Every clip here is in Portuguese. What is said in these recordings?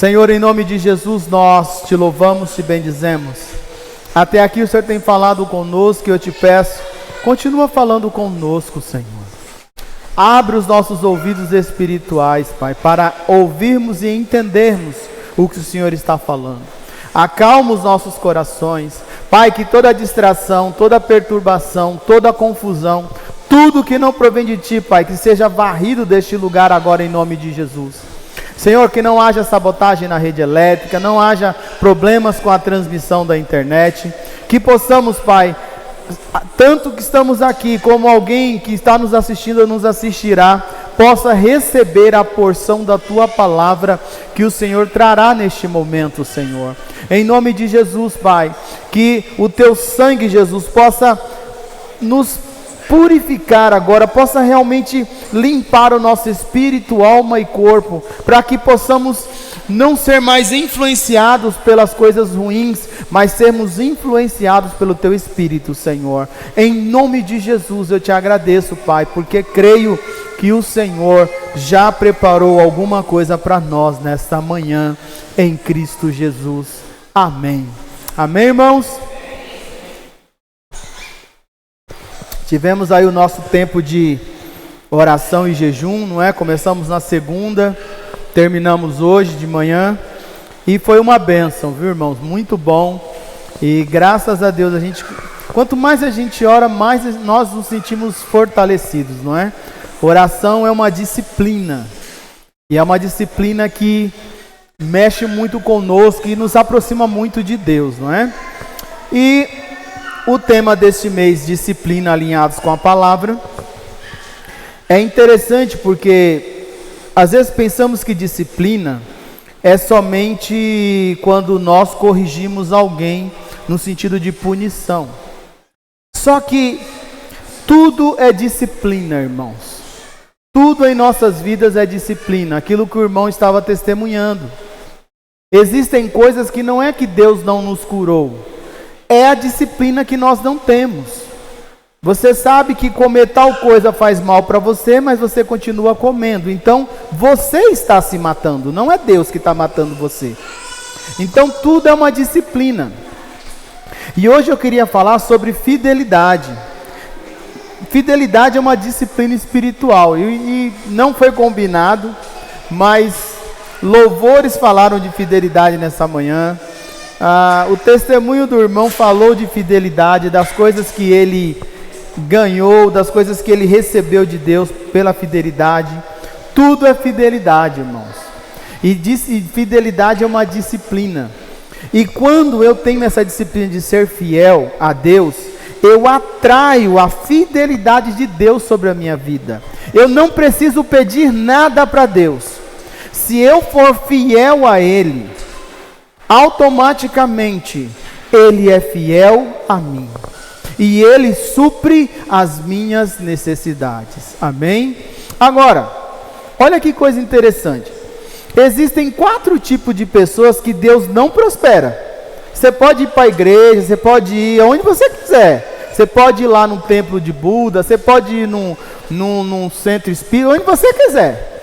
Senhor, em nome de Jesus, nós te louvamos, te bendizemos. Até aqui o Senhor tem falado conosco e eu te peço, continua falando conosco, Senhor. Abre os nossos ouvidos espirituais, Pai, para ouvirmos e entendermos o que o Senhor está falando. Acalma os nossos corações, Pai, que toda distração, toda perturbação, toda confusão, tudo que não provém de Ti, Pai, que seja varrido deste lugar agora em nome de Jesus. Senhor, que não haja sabotagem na rede elétrica, não haja problemas com a transmissão da internet, que possamos, Pai, tanto que estamos aqui, como alguém que está nos assistindo ou nos assistirá, possa receber a porção da Tua palavra que o Senhor trará neste momento, Senhor. Em nome de Jesus, Pai, que o Teu sangue, Jesus, possa nos purificar agora, possa realmente limpar o nosso espírito, alma e corpo, para que possamos não ser mais influenciados pelas coisas ruins, mas sermos influenciados pelo Teu Espírito, Senhor. Em nome de Jesus eu te agradeço, Pai, porque creio que o Senhor já preparou alguma coisa para nós nesta manhã, em Cristo Jesus. Amém. Amém, irmãos? Tivemos aí o nosso tempo de oração e jejum, não é? Começamos na segunda, terminamos hoje de manhã e foi uma bênção, viu, irmãos? Muito bom. E graças a Deus, quanto mais a gente ora, mais nós nos sentimos fortalecidos, não é? Oração é uma disciplina, e é uma disciplina que mexe muito conosco e nos aproxima muito de Deus, não é? E o tema deste mês, disciplina alinhados com a palavra, é interessante porque às vezes pensamos que disciplina é somente quando nós corrigimos alguém no sentido de punição. Só que tudo é disciplina, irmãos. Tudo em nossas vidas é disciplina, aquilo que o irmão estava testemunhando. Existem coisas que não é que Deus não nos curou, é a disciplina que nós não temos. Você sabe que comer tal coisa faz mal para você, mas você continua comendo. Então, você está se matando, não é Deus que está matando você. Então, tudo é uma disciplina. E hoje eu queria falar sobre fidelidade. Fidelidade é uma disciplina espiritual. E não foi combinado, mas louvores falaram de fidelidade nessa manhã. O testemunho do irmão falou de fidelidade, das coisas que ele ganhou, das coisas que ele recebeu de Deus pela fidelidade. Tudo é fidelidade, irmãos. E fidelidade é uma disciplina. E quando eu tenho essa disciplina de ser fiel a Deus, eu atraio a fidelidade de Deus sobre a minha vida. Eu não preciso pedir nada para Deus. Se eu for fiel a Ele, automaticamente Ele é fiel a mim e Ele supre as minhas necessidades. Amém? Agora, olha que coisa interessante. Existem 4 tipos de pessoas que Deus não prospera. Você pode ir para a igreja, você pode ir aonde você quiser. Você pode ir lá no templo de Buda, você pode ir num centro espírita, onde você quiser.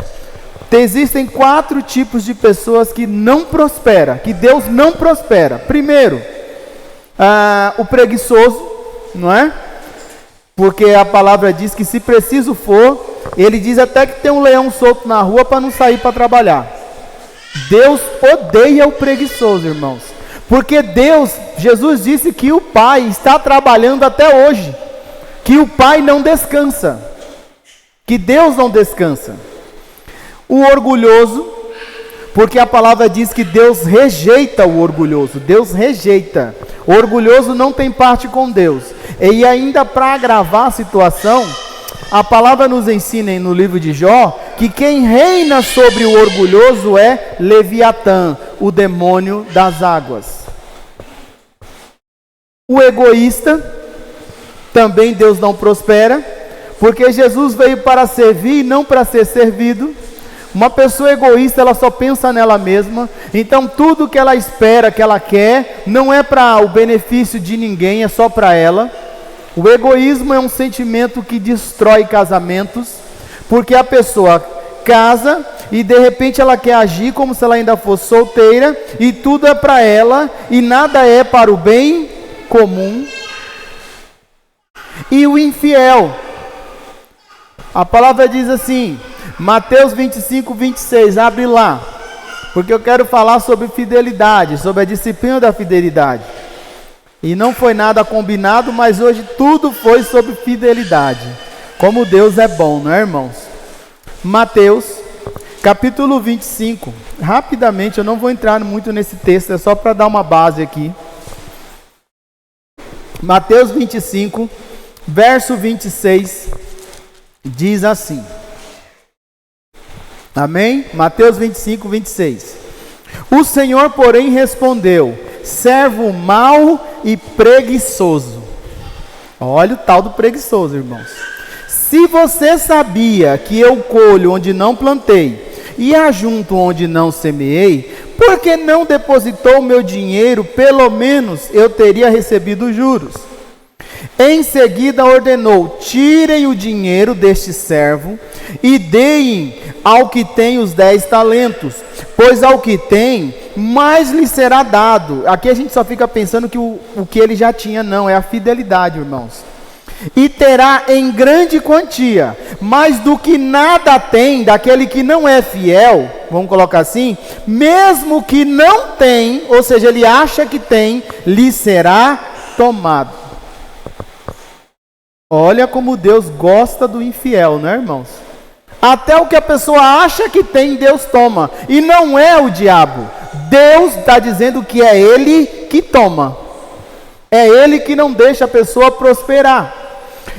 Existem 4 tipos de pessoas que não prosperam, que Deus não prospera. Primeiro, o preguiçoso, não é? Porque a palavra diz que se preciso for, ele diz até que tem um leão solto na rua para não sair para trabalhar. Deus odeia o preguiçoso, irmãos. Porque Jesus disse que o Pai está trabalhando até hoje, que o Pai não descansa, que Deus não descansa. O orgulhoso, porque a palavra diz que Deus rejeita o orgulhoso. Deus rejeita. O orgulhoso não tem parte com Deus. E ainda para agravar a situação, a palavra nos ensina no livro de Jó, que quem reina sobre o orgulhoso é Leviatã, o demônio das águas. O egoísta, também Deus não prospera, porque Jesus veio para servir e não para ser servido. Uma pessoa egoísta, ela só pensa nela mesma, então tudo que ela espera, que ela quer, não é para o benefício de ninguém, é só para ela. O egoísmo é um sentimento que destrói casamentos, porque a pessoa casa e de repente ela quer agir como se ela ainda fosse solteira, e tudo é para ela, e nada é para o bem comum. E o infiel, a palavra diz assim, Mateus 25, 26, abre lá, porque eu quero falar sobre fidelidade, sobre a disciplina da fidelidade. E não foi nada combinado, mas hoje tudo foi sobre fidelidade. Como Deus é bom, não é, irmãos? Mateus, capítulo 25. Rapidamente, eu não vou entrar muito nesse texto, é só para dar uma base aqui. Mateus 25, verso 26, diz assim. Amém? Mateus 25, 26. O Senhor, porém, respondeu: servo mau e preguiçoso. Olha o tal do preguiçoso, irmãos. Se você sabia que eu colho onde não plantei e ajunto onde não semeei, por que não depositou o meu dinheiro? Pelo menos eu teria recebido juros. Em seguida ordenou: tirem o dinheiro deste servo e deem ao que tem os 10 talentos, pois ao que tem, mais lhe será dado. Aqui a gente só fica pensando que o que ele já tinha, não, é a fidelidade, irmãos. E terá em grande quantia, mas do que nada tem, daquele que não é fiel, vamos colocar assim, mesmo que não tem, ou seja, ele acha que tem, lhe será tomado. Olha como Deus gosta do infiel, não é, irmãos? Até o que a pessoa acha que tem, Deus toma. E não é o diabo. Deus está dizendo que é Ele que toma. É Ele que não deixa a pessoa prosperar.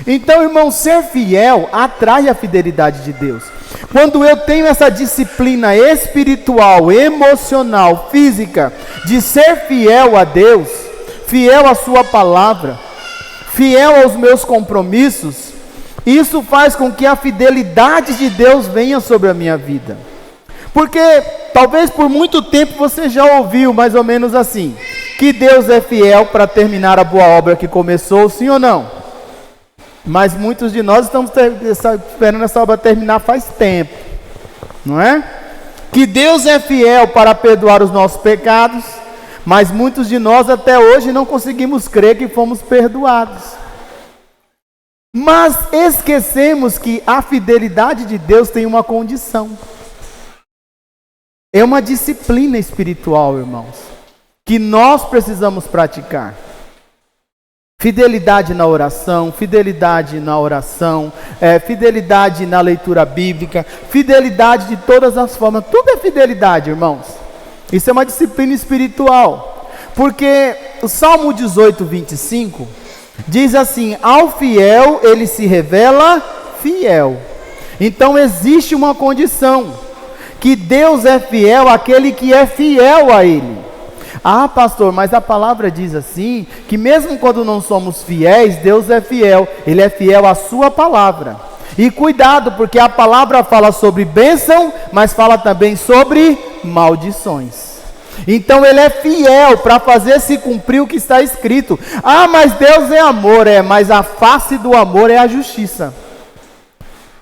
Então, irmão, ser fiel atrai a fidelidade de Deus. Quando eu tenho essa disciplina espiritual, emocional, física, de ser fiel a Deus, fiel à sua palavra, fiel aos meus compromissos, isso faz com que a fidelidade de Deus venha sobre a minha vida. Porque talvez por muito tempo você já ouviu mais ou menos assim, que Deus é fiel para terminar a boa obra que começou, sim ou não? Mas muitos de nós estamos esperando essa obra terminar faz tempo, não é? Que Deus é fiel para perdoar os nossos pecados, mas muitos de nós até hoje não conseguimos crer que fomos perdoados. Mas esquecemos que a fidelidade de Deus tem uma condição. É uma disciplina espiritual, irmãos, que nós precisamos praticar. Fidelidade na oração, fidelidade na leitura bíblica, fidelidade de todas as formas. Tudo é fidelidade, irmãos. Isso é uma disciplina espiritual. Porque o Salmo 18, 25 diz assim: ao fiel ele se revela fiel. Então existe uma condição, que Deus é fiel àquele que é fiel a Ele. Ah, pastor, mas a palavra diz assim, que mesmo quando não somos fiéis, Deus é fiel. Ele é fiel à sua palavra. E cuidado, porque a palavra fala sobre bênção, mas fala também sobre maldições. Então ele é fiel para fazer se cumprir o que está escrito. Ah, mas Deus é amor, mas a face do amor é a justiça.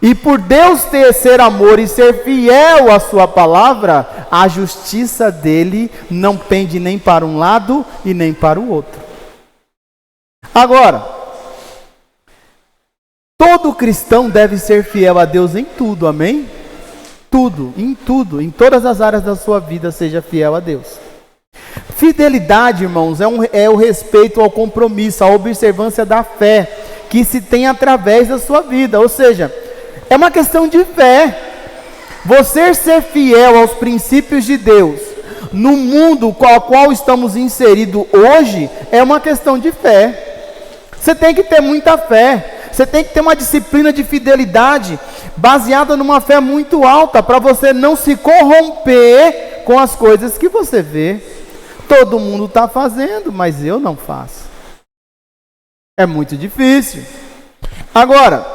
E por Deus ser amor e ser fiel à sua palavra, a justiça dele não pende nem para um lado e nem para o outro. Agora, todo cristão deve ser fiel a Deus em tudo, amém? Tudo, em todas as áreas da sua vida, seja fiel a Deus. Fidelidade, irmãos, é o respeito ao compromisso, a observância da fé que se tem através da sua vida, ou seja, é uma questão de fé. Você ser fiel aos princípios de Deus no mundo com o qual estamos inseridos hoje é uma questão de fé. Você tem que ter muita fé. Você tem que ter uma disciplina de fidelidade baseada numa fé muito alta para você não se corromper com as coisas que você vê. Todo mundo está fazendo, mas eu não faço. É muito difícil. Agora,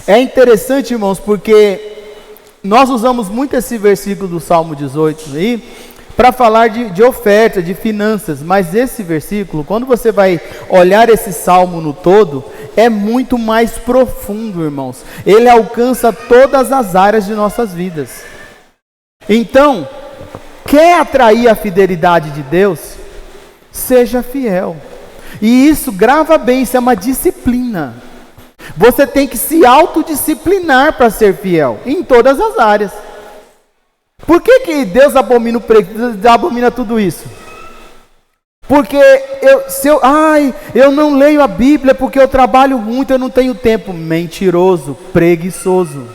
é interessante, irmãos, porque nós usamos muito esse versículo do Salmo 18 aí para falar de oferta, de finanças, mas esse versículo, quando você vai olhar esse salmo no todo, é muito mais profundo, irmãos. Ele alcança todas as áreas de nossas vidas. Então, quer atrair a fidelidade de Deus? Seja fiel. E isso, grava bem, isso é uma disciplina. Você tem que se autodisciplinar para ser fiel, em todas as áreas. Por que Deus abomina tudo isso? Porque eu não leio a Bíblia porque eu trabalho muito, eu não tenho tempo. Mentiroso, preguiçoso.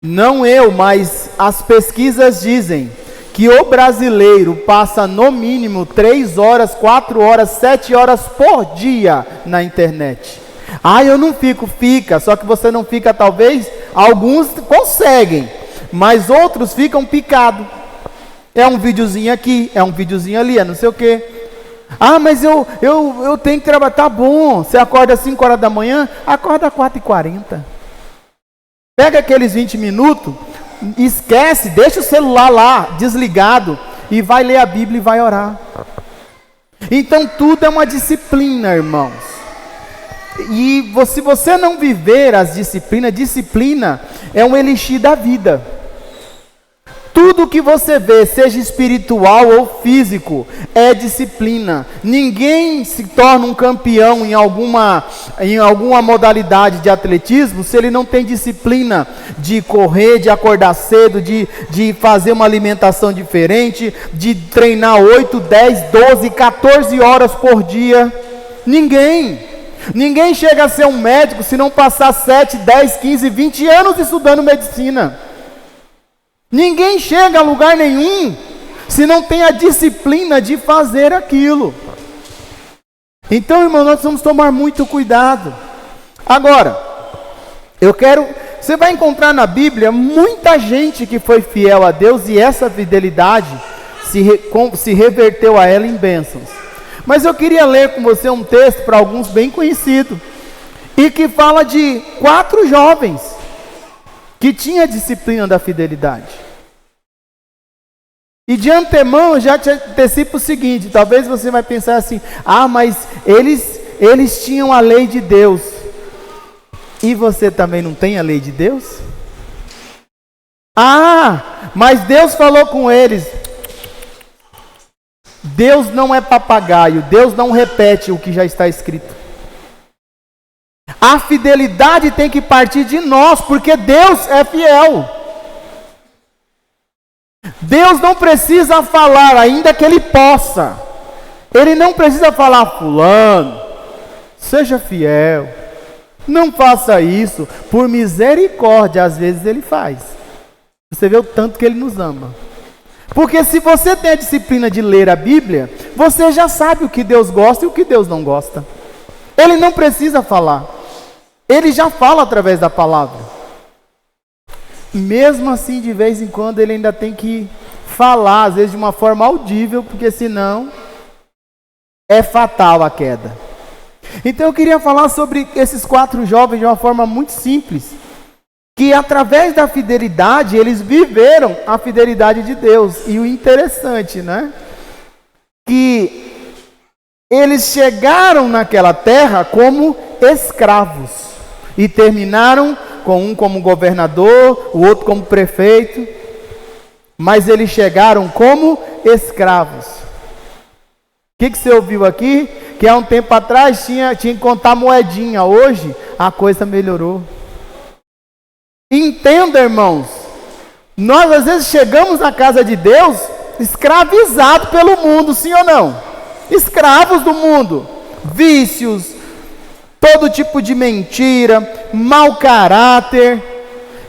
Não eu, mas as pesquisas dizem que o brasileiro passa no mínimo 3 horas, 4 horas, 7 horas por dia na internet. Eu não fica, só que você não fica talvez, alguns conseguem, mas outros ficam picados. É um videozinho aqui, é um videozinho ali, é não sei o quê. Mas eu tenho que trabalhar, tá bom, você acorda às 5 horas da manhã, acorda às 4h40. Pega aqueles 20 minutos, esquece, deixa o celular lá, desligado, e vai ler a Bíblia e vai orar. Então tudo é uma disciplina, irmãos. E se você não viver as disciplinas, disciplina é um elixir da vida. Tudo que você vê, seja espiritual ou físico, é disciplina. Ninguém se torna um campeão em alguma modalidade de atletismo se ele não tem disciplina de correr, de acordar cedo, de fazer uma alimentação diferente, de treinar 8, 10, 12, 14 horas por dia. Ninguém chega a ser um médico se não passar 7, 10, 15, 20 anos estudando medicina. Ninguém chega a lugar nenhum se não tem a disciplina de fazer aquilo. Então, irmão, nós vamos tomar muito cuidado. Agora, você vai encontrar na Bíblia muita gente que foi fiel a Deus e essa fidelidade se reverteu a ela em bênçãos. Mas eu queria ler com você um texto, para alguns bem conhecido, e que fala de 4 jovens que tinha a disciplina da fidelidade. E de antemão eu já te antecipo o seguinte, talvez você vai pensar assim, mas eles tinham a lei de Deus. E você também não tem a lei de Deus? Mas Deus falou com eles. Deus não é papagaio, Deus não repete o que já está escrito. A fidelidade tem que partir de nós, porque Deus é fiel. Deus não precisa falar, ainda que Ele possa. Ele não precisa falar, fulano, seja fiel, não faça isso. Por misericórdia, às vezes Ele faz. Você vê o tanto que Ele nos ama. Porque se você tem a disciplina de ler a Bíblia, você já sabe o que Deus gosta e o que Deus não gosta. Ele não precisa falar. Ele já fala através da palavra. Mesmo assim, de vez em quando, ele ainda tem que falar, às vezes de uma forma audível, porque senão é fatal a queda. Então eu queria falar sobre esses 4 jovens de uma forma muito simples, que através da fidelidade, eles viveram a fidelidade de Deus. E o interessante, que eles chegaram naquela terra como escravos. E terminaram com um como governador, o outro como prefeito. Mas eles chegaram como escravos. O que você ouviu aqui? Que há um tempo atrás tinha que contar moedinha. Hoje a coisa melhorou. Entenda, irmãos. Nós às vezes chegamos na casa de Deus escravizados pelo mundo, sim ou não? Escravos do mundo. Vícios, todo tipo de mentira, mau caráter.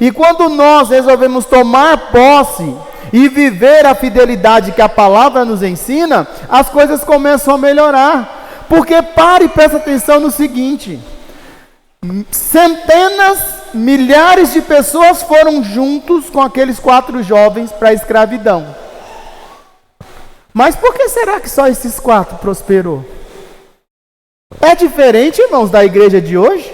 E quando nós resolvemos tomar posse e viver a fidelidade que a palavra nos ensina, as coisas começam a melhorar. Porque pare e presta atenção no seguinte: centenas, milhares de pessoas foram juntos com aqueles 4 jovens para a escravidão. Mas por que será que só esses 4 prosperou? É diferente, irmãos, da igreja de hoje.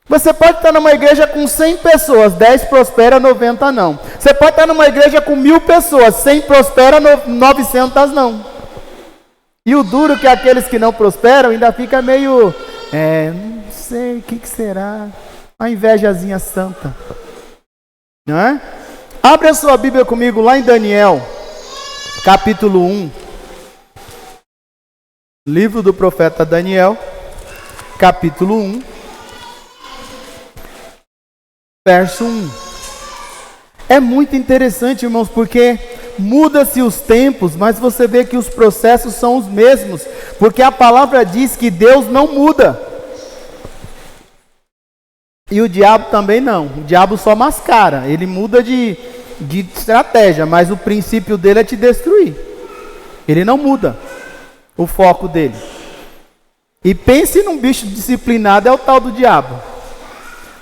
Você pode estar numa igreja com 100 pessoas, 10 prospera, 90 não. Você pode estar numa igreja com 1000 pessoas, 100 prospera, 900 não. E o duro que aqueles que não prosperam ainda fica meio, não sei, o que será? Uma invejazinha santa. Não é? Abre a sua Bíblia comigo lá em Daniel, capítulo 1. Livro do profeta Daniel, capítulo 1, verso 1. É muito interessante, irmãos, porque muda-se os tempos, mas você vê que os processos são os mesmos, porque a palavra diz que Deus não muda. E o diabo também não. O diabo só mascara. Ele muda de estratégia, mas o princípio dele é te destruir. Ele não muda o foco dele. E pense num bicho disciplinado, é o tal do diabo.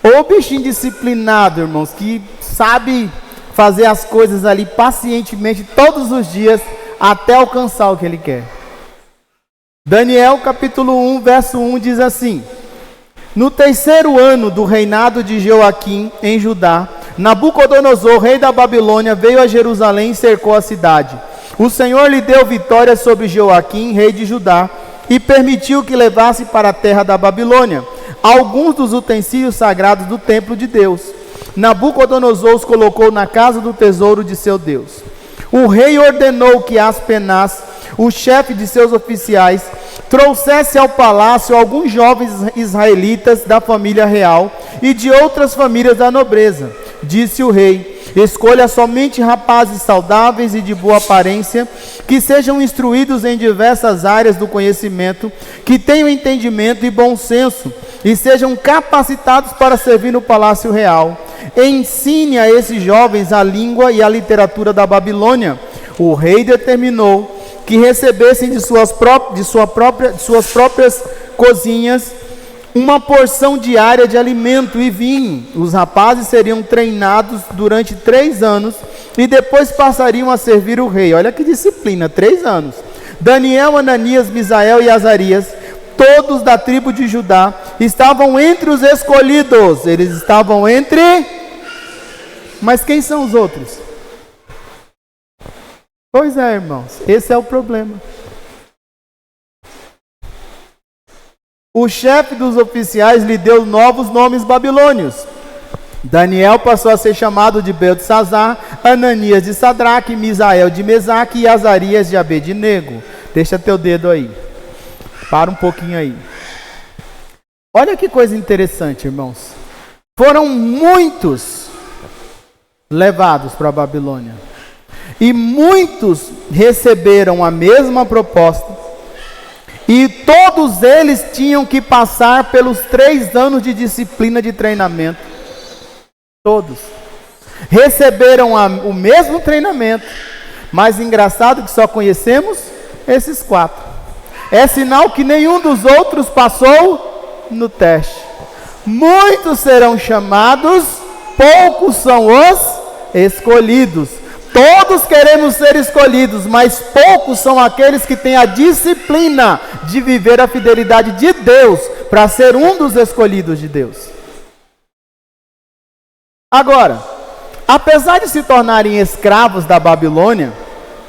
Ou bichinho disciplinado, irmãos, que sabe fazer as coisas ali pacientemente todos os dias até alcançar o que ele quer. Daniel capítulo 1, verso 1 diz assim: no terceiro ano do reinado de Joaquim em Judá, Nabucodonosor, rei da Babilônia, veio a Jerusalém e cercou a cidade. O Senhor lhe deu vitória sobre Joaquim, rei de Judá, e permitiu que levasse para a terra da Babilônia alguns dos utensílios sagrados do templo de Deus. Nabucodonosor os colocou na casa do tesouro de seu Deus. O rei ordenou que Aspenaz, o chefe de seus oficiais, trouxesse ao palácio alguns jovens israelitas da família real e de outras famílias da nobreza. Disse o rei: escolha somente rapazes saudáveis e de boa aparência, que sejam instruídos em diversas áreas do conhecimento, que tenham entendimento e bom senso, e sejam capacitados para servir no palácio real. Ensine a esses jovens a língua e a literatura da Babilônia. O rei determinou que recebessem de suas próprias cozinhas uma porção diária de alimento e vinho. Os rapazes seriam treinados durante 3 anos e depois passariam a servir o rei. Olha que disciplina, 3 anos. Daniel, Ananias, Misael e Azarias, todos da tribo de Judá, estavam entre os escolhidos. Eles estavam entre... Mas quem são os outros? Pois é, irmãos, esse é o problema. O chefe dos oficiais lhe deu novos nomes babilônios. Daniel passou a ser chamado de Beltesazar, Ananias de Sadraque, Misael de Mesaque e Azarias de Abednego. Deixa teu dedo aí. Para um pouquinho aí. Olha que coisa interessante, irmãos. Foram muitos levados para a Babilônia. E muitos receberam a mesma proposta. E todos eles tinham que passar pelos 3 anos de disciplina de treinamento. Todos. Receberam o mesmo treinamento. Mas engraçado que só conhecemos esses 4. É sinal que nenhum dos outros passou no teste. Muitos serão chamados, poucos são os escolhidos. Todos queremos ser escolhidos, mas poucos são aqueles que têm a disciplina de viver a fidelidade de Deus para ser um dos escolhidos de Deus. Agora, apesar de se tornarem escravos da Babilônia,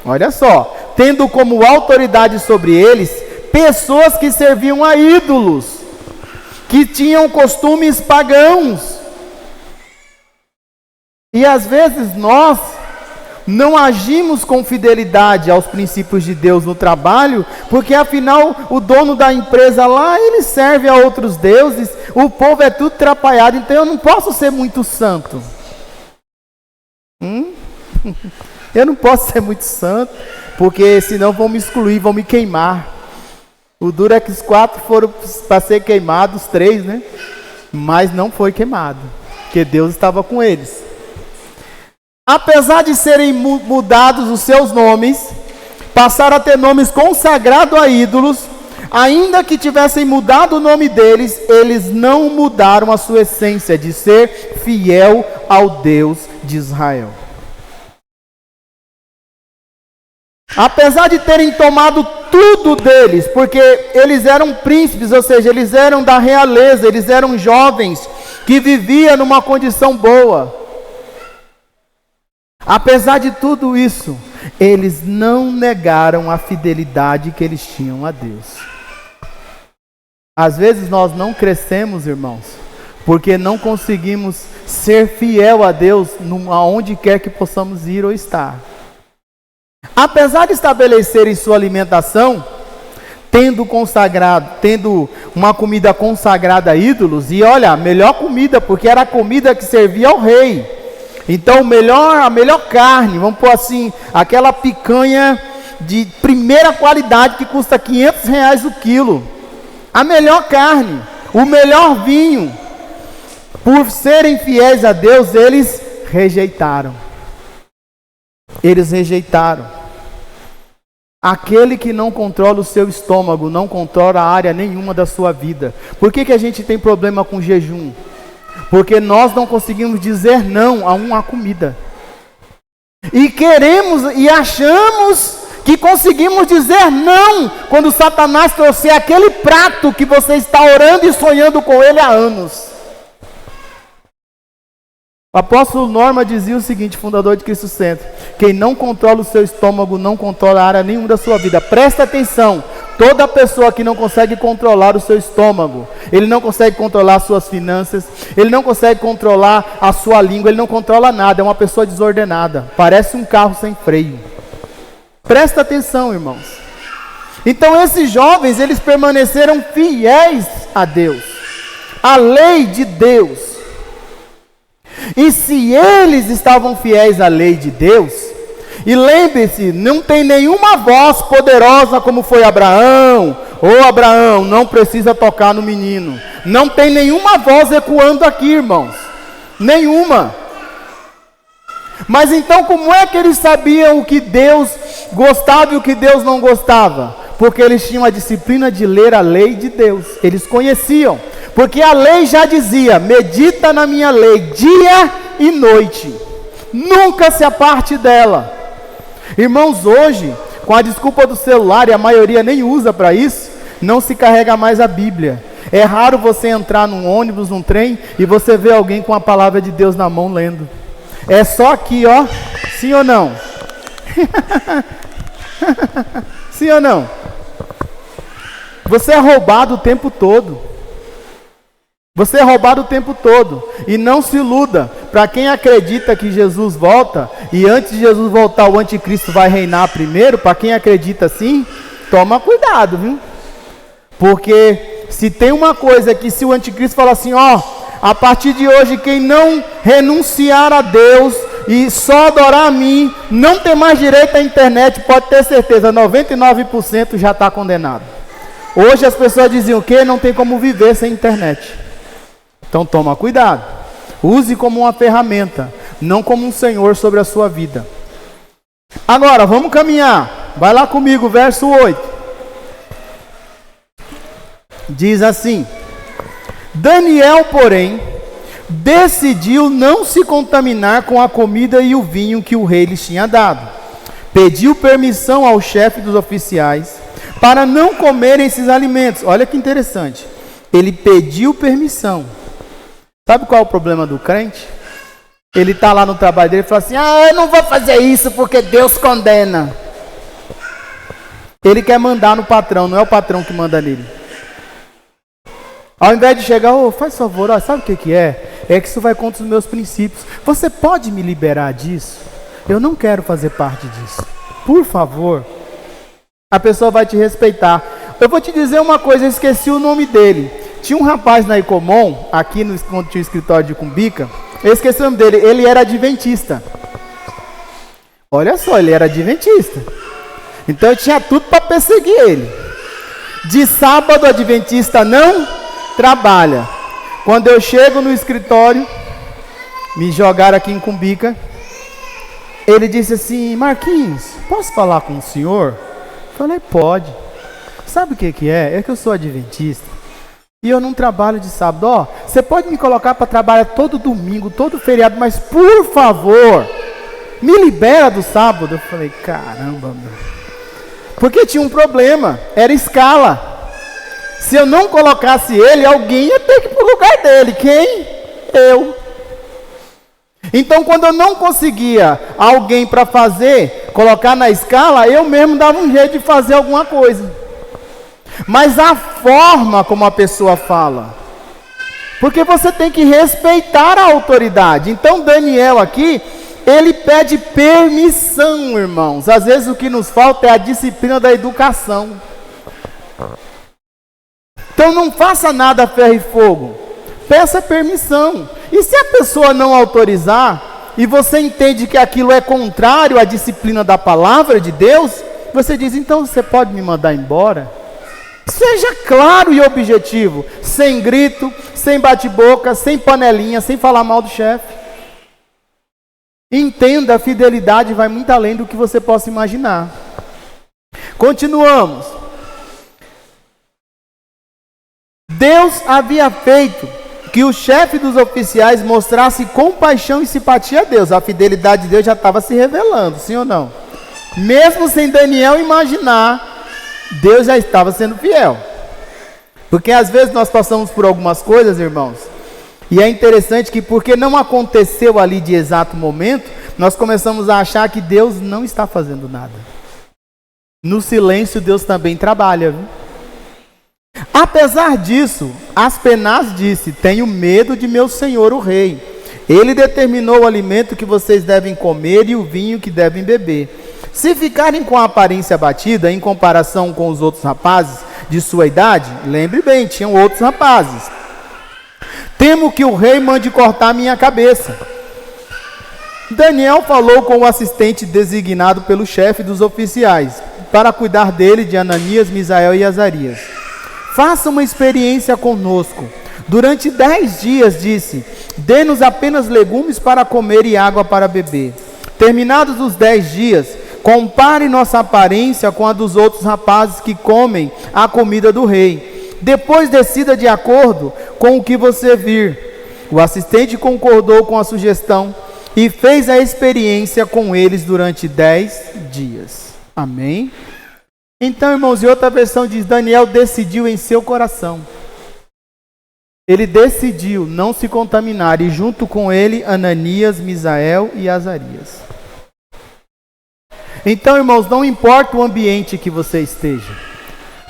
olha só, tendo como autoridade sobre eles pessoas que serviam a ídolos, que tinham costumes pagãos. E às vezes nós não agimos com fidelidade aos princípios de Deus no trabalho, porque afinal o dono da empresa lá, ele serve a outros deuses, o povo é tudo atrapalhado, então eu não posso ser muito santo. Eu não posso ser muito santo, porque senão vão me excluir, vão me queimar. O duro é que os 4 foram para ser queimados, 3, né? Mas não foi queimado, porque Deus estava com eles. Apesar de serem mudados os seus nomes, passaram a ter nomes consagrados a ídolos, ainda que tivessem mudado o nome deles, eles não mudaram a sua essência de ser fiel ao Deus de Israel. Apesar de terem tomado tudo deles, porque eles eram príncipes, ou seja, eles eram da realeza, eles eram jovens que viviam numa condição boa. Apesar de tudo isso, eles não negaram a fidelidade que eles tinham a Deus. Às vezes nós não crescemos, irmãos, porque não conseguimos ser fiel a Deus aonde quer que possamos ir ou estar. Apesar de estabelecerem sua alimentação, tendo uma comida consagrada a ídolos, e olha, a melhor comida, porque era a comida que servia ao rei. Então a melhor carne, vamos pôr assim, aquela picanha de primeira qualidade que custa R$500 o quilo. A melhor carne, o melhor vinho. Por serem fiéis a Deus, eles rejeitaram. Eles rejeitaram. Aquele que não controla o seu estômago, não controla a área nenhuma da sua vida. Por que a gente tem problema com jejum? Porque nós não conseguimos dizer não a uma comida. E queremos e achamos que conseguimos dizer não quando Satanás trouxer aquele prato que você está orando e sonhando com ele há anos. O apóstolo Norma dizia o seguinte, fundador de Cristo Centro: quem não controla o seu estômago não controla a área nenhuma da sua vida. Presta atenção, toda pessoa que não consegue controlar o seu estômago, ele não consegue controlar as suas finanças, ele não consegue controlar a sua língua, ele não controla nada, é uma pessoa desordenada, parece um carro sem freio. Presta atenção, irmãos. Então esses jovens, eles permaneceram fiéis a Deus, à lei de Deus. E se eles estavam fiéis à lei de Deus, e lembre-se, não tem nenhuma voz poderosa como foi Abraão. Abraão, não precisa tocar no menino. Não tem nenhuma voz ecoando aqui, irmãos. Nenhuma. Mas então como é que eles sabiam o que Deus gostava e o que Deus não gostava? Porque eles tinham a disciplina de ler a lei de Deus. Eles conheciam. Porque a lei já dizia: medita na minha lei dia e noite. Nunca se aparte dela. Irmãos, hoje, com a desculpa do celular, e a maioria nem usa para isso, não se carrega mais a Bíblia. É raro você entrar num ônibus, num trem, e você ver alguém com a palavra de Deus na mão lendo. É só aqui, ó. Sim ou não? Sim ou não? Você é roubado o tempo todo. Você é roubado o tempo todo. E não se iluda. Para quem acredita que Jesus volta, e antes de Jesus voltar o anticristo vai reinar primeiro, para quem acredita assim, toma cuidado, viu? Porque se tem uma coisa que se o anticristo falar assim, a partir de hoje quem não renunciar a Deus e só adorar a mim, não tem mais direito à internet, pode ter certeza, 99% já está condenado. Hoje as pessoas diziam que não tem como viver sem internet. Então toma cuidado. Use como uma ferramenta, não como um senhor sobre a sua vida. Agora, vamos caminhar. Vai lá comigo, verso 8. Diz assim: Daniel, porém, decidiu não se contaminar com a comida e o vinho que o rei lhes tinha dado. Pediu permissão ao chefe dos oficiais para não comerem esses alimentos. Olha que interessante. Ele pediu permissão. Sabe qual é o problema do crente? Ele está lá no trabalho dele e fala assim: eu não vou fazer isso porque Deus condena. Ele quer mandar no patrão, não é o patrão que manda nele. Ao invés de chegar, faz favor, sabe o que é? É que isso vai contra os meus princípios. Você pode me liberar disso? Eu não quero fazer parte disso. Por favor. A pessoa vai te respeitar. Eu vou te dizer uma coisa, eu esqueci o nome dele. Tinha um rapaz na Icomon, aqui quando tinha o escritório de Cumbica, eu esqueci o nome dele, ele era adventista. Olha só, ele era adventista. Então eu tinha tudo para perseguir ele. De sábado, adventista não trabalha. Quando eu chego no escritório, me jogaram aqui em Cumbica, ele disse assim: Marquinhos, posso falar com o senhor? Eu falei: pode. Sabe o que é? É que eu sou adventista. E eu não trabalho de sábado. Você pode me colocar para trabalhar todo domingo, todo feriado, mas por favor, me libera do sábado. Eu falei: caramba, meu. Porque tinha um problema, era escala. Se eu não colocasse ele, alguém ia ter que ir para o lugar dele. Quem? Eu. Então, quando eu não conseguia alguém para fazer colocar na escala, eu mesmo dava um jeito de fazer alguma coisa. Mas a forma como a pessoa fala, porque você tem que respeitar a autoridade. Então Daniel aqui, ele pede permissão, irmãos. Às vezes o que nos falta é a disciplina da educação. Então não faça nada a ferro e fogo. Peça permissão. E se a pessoa não autorizar, e você entende que aquilo é contrário à disciplina da palavra de Deus, você diz, então você pode me mandar embora? Seja claro e objetivo, sem grito, sem bate-boca, sem panelinha, sem falar mal do chefe. Entenda, a fidelidade vai muito além do que você possa imaginar. Continuamos. Deus havia feito que o chefe dos oficiais mostrasse compaixão e simpatia a Deus. A fidelidade de Deus já estava se revelando, sim ou não? Mesmo sem Daniel imaginar, Deus já estava sendo fiel. Porque às vezes nós passamos por algumas coisas, irmãos, e é interessante que porque não aconteceu ali de exato momento, nós começamos a achar que Deus não está fazendo nada. No silêncio Deus também trabalha, viu? Apesar disso, Aspenaz disse, tenho medo de meu senhor o rei. Ele determinou o alimento que vocês devem comer e o vinho que devem beber. Se ficarem com a aparência abatida, em comparação com os outros rapazes de sua idade, lembre bem, tinham outros rapazes. Temo que o rei mande cortar minha cabeça. Daniel falou com o assistente designado pelo chefe dos oficiais, para cuidar dele, de Ananias, Misael e Azarias. Faça uma experiência conosco. Durante 10 dias, disse, dê-nos apenas legumes para comer e água para beber. Terminados os 10 dias, compare nossa aparência com a dos outros rapazes que comem a comida do rei. Depois decida de acordo com o que você vir. O assistente concordou com a sugestão e fez a experiência com eles durante 10 dias. Amém? Então, irmãos, em outra versão diz, Daniel decidiu em seu coração. Ele decidiu não se contaminar, e junto com ele, Ananias, Misael e Azarias. Então, irmãos, não importa o ambiente que você esteja,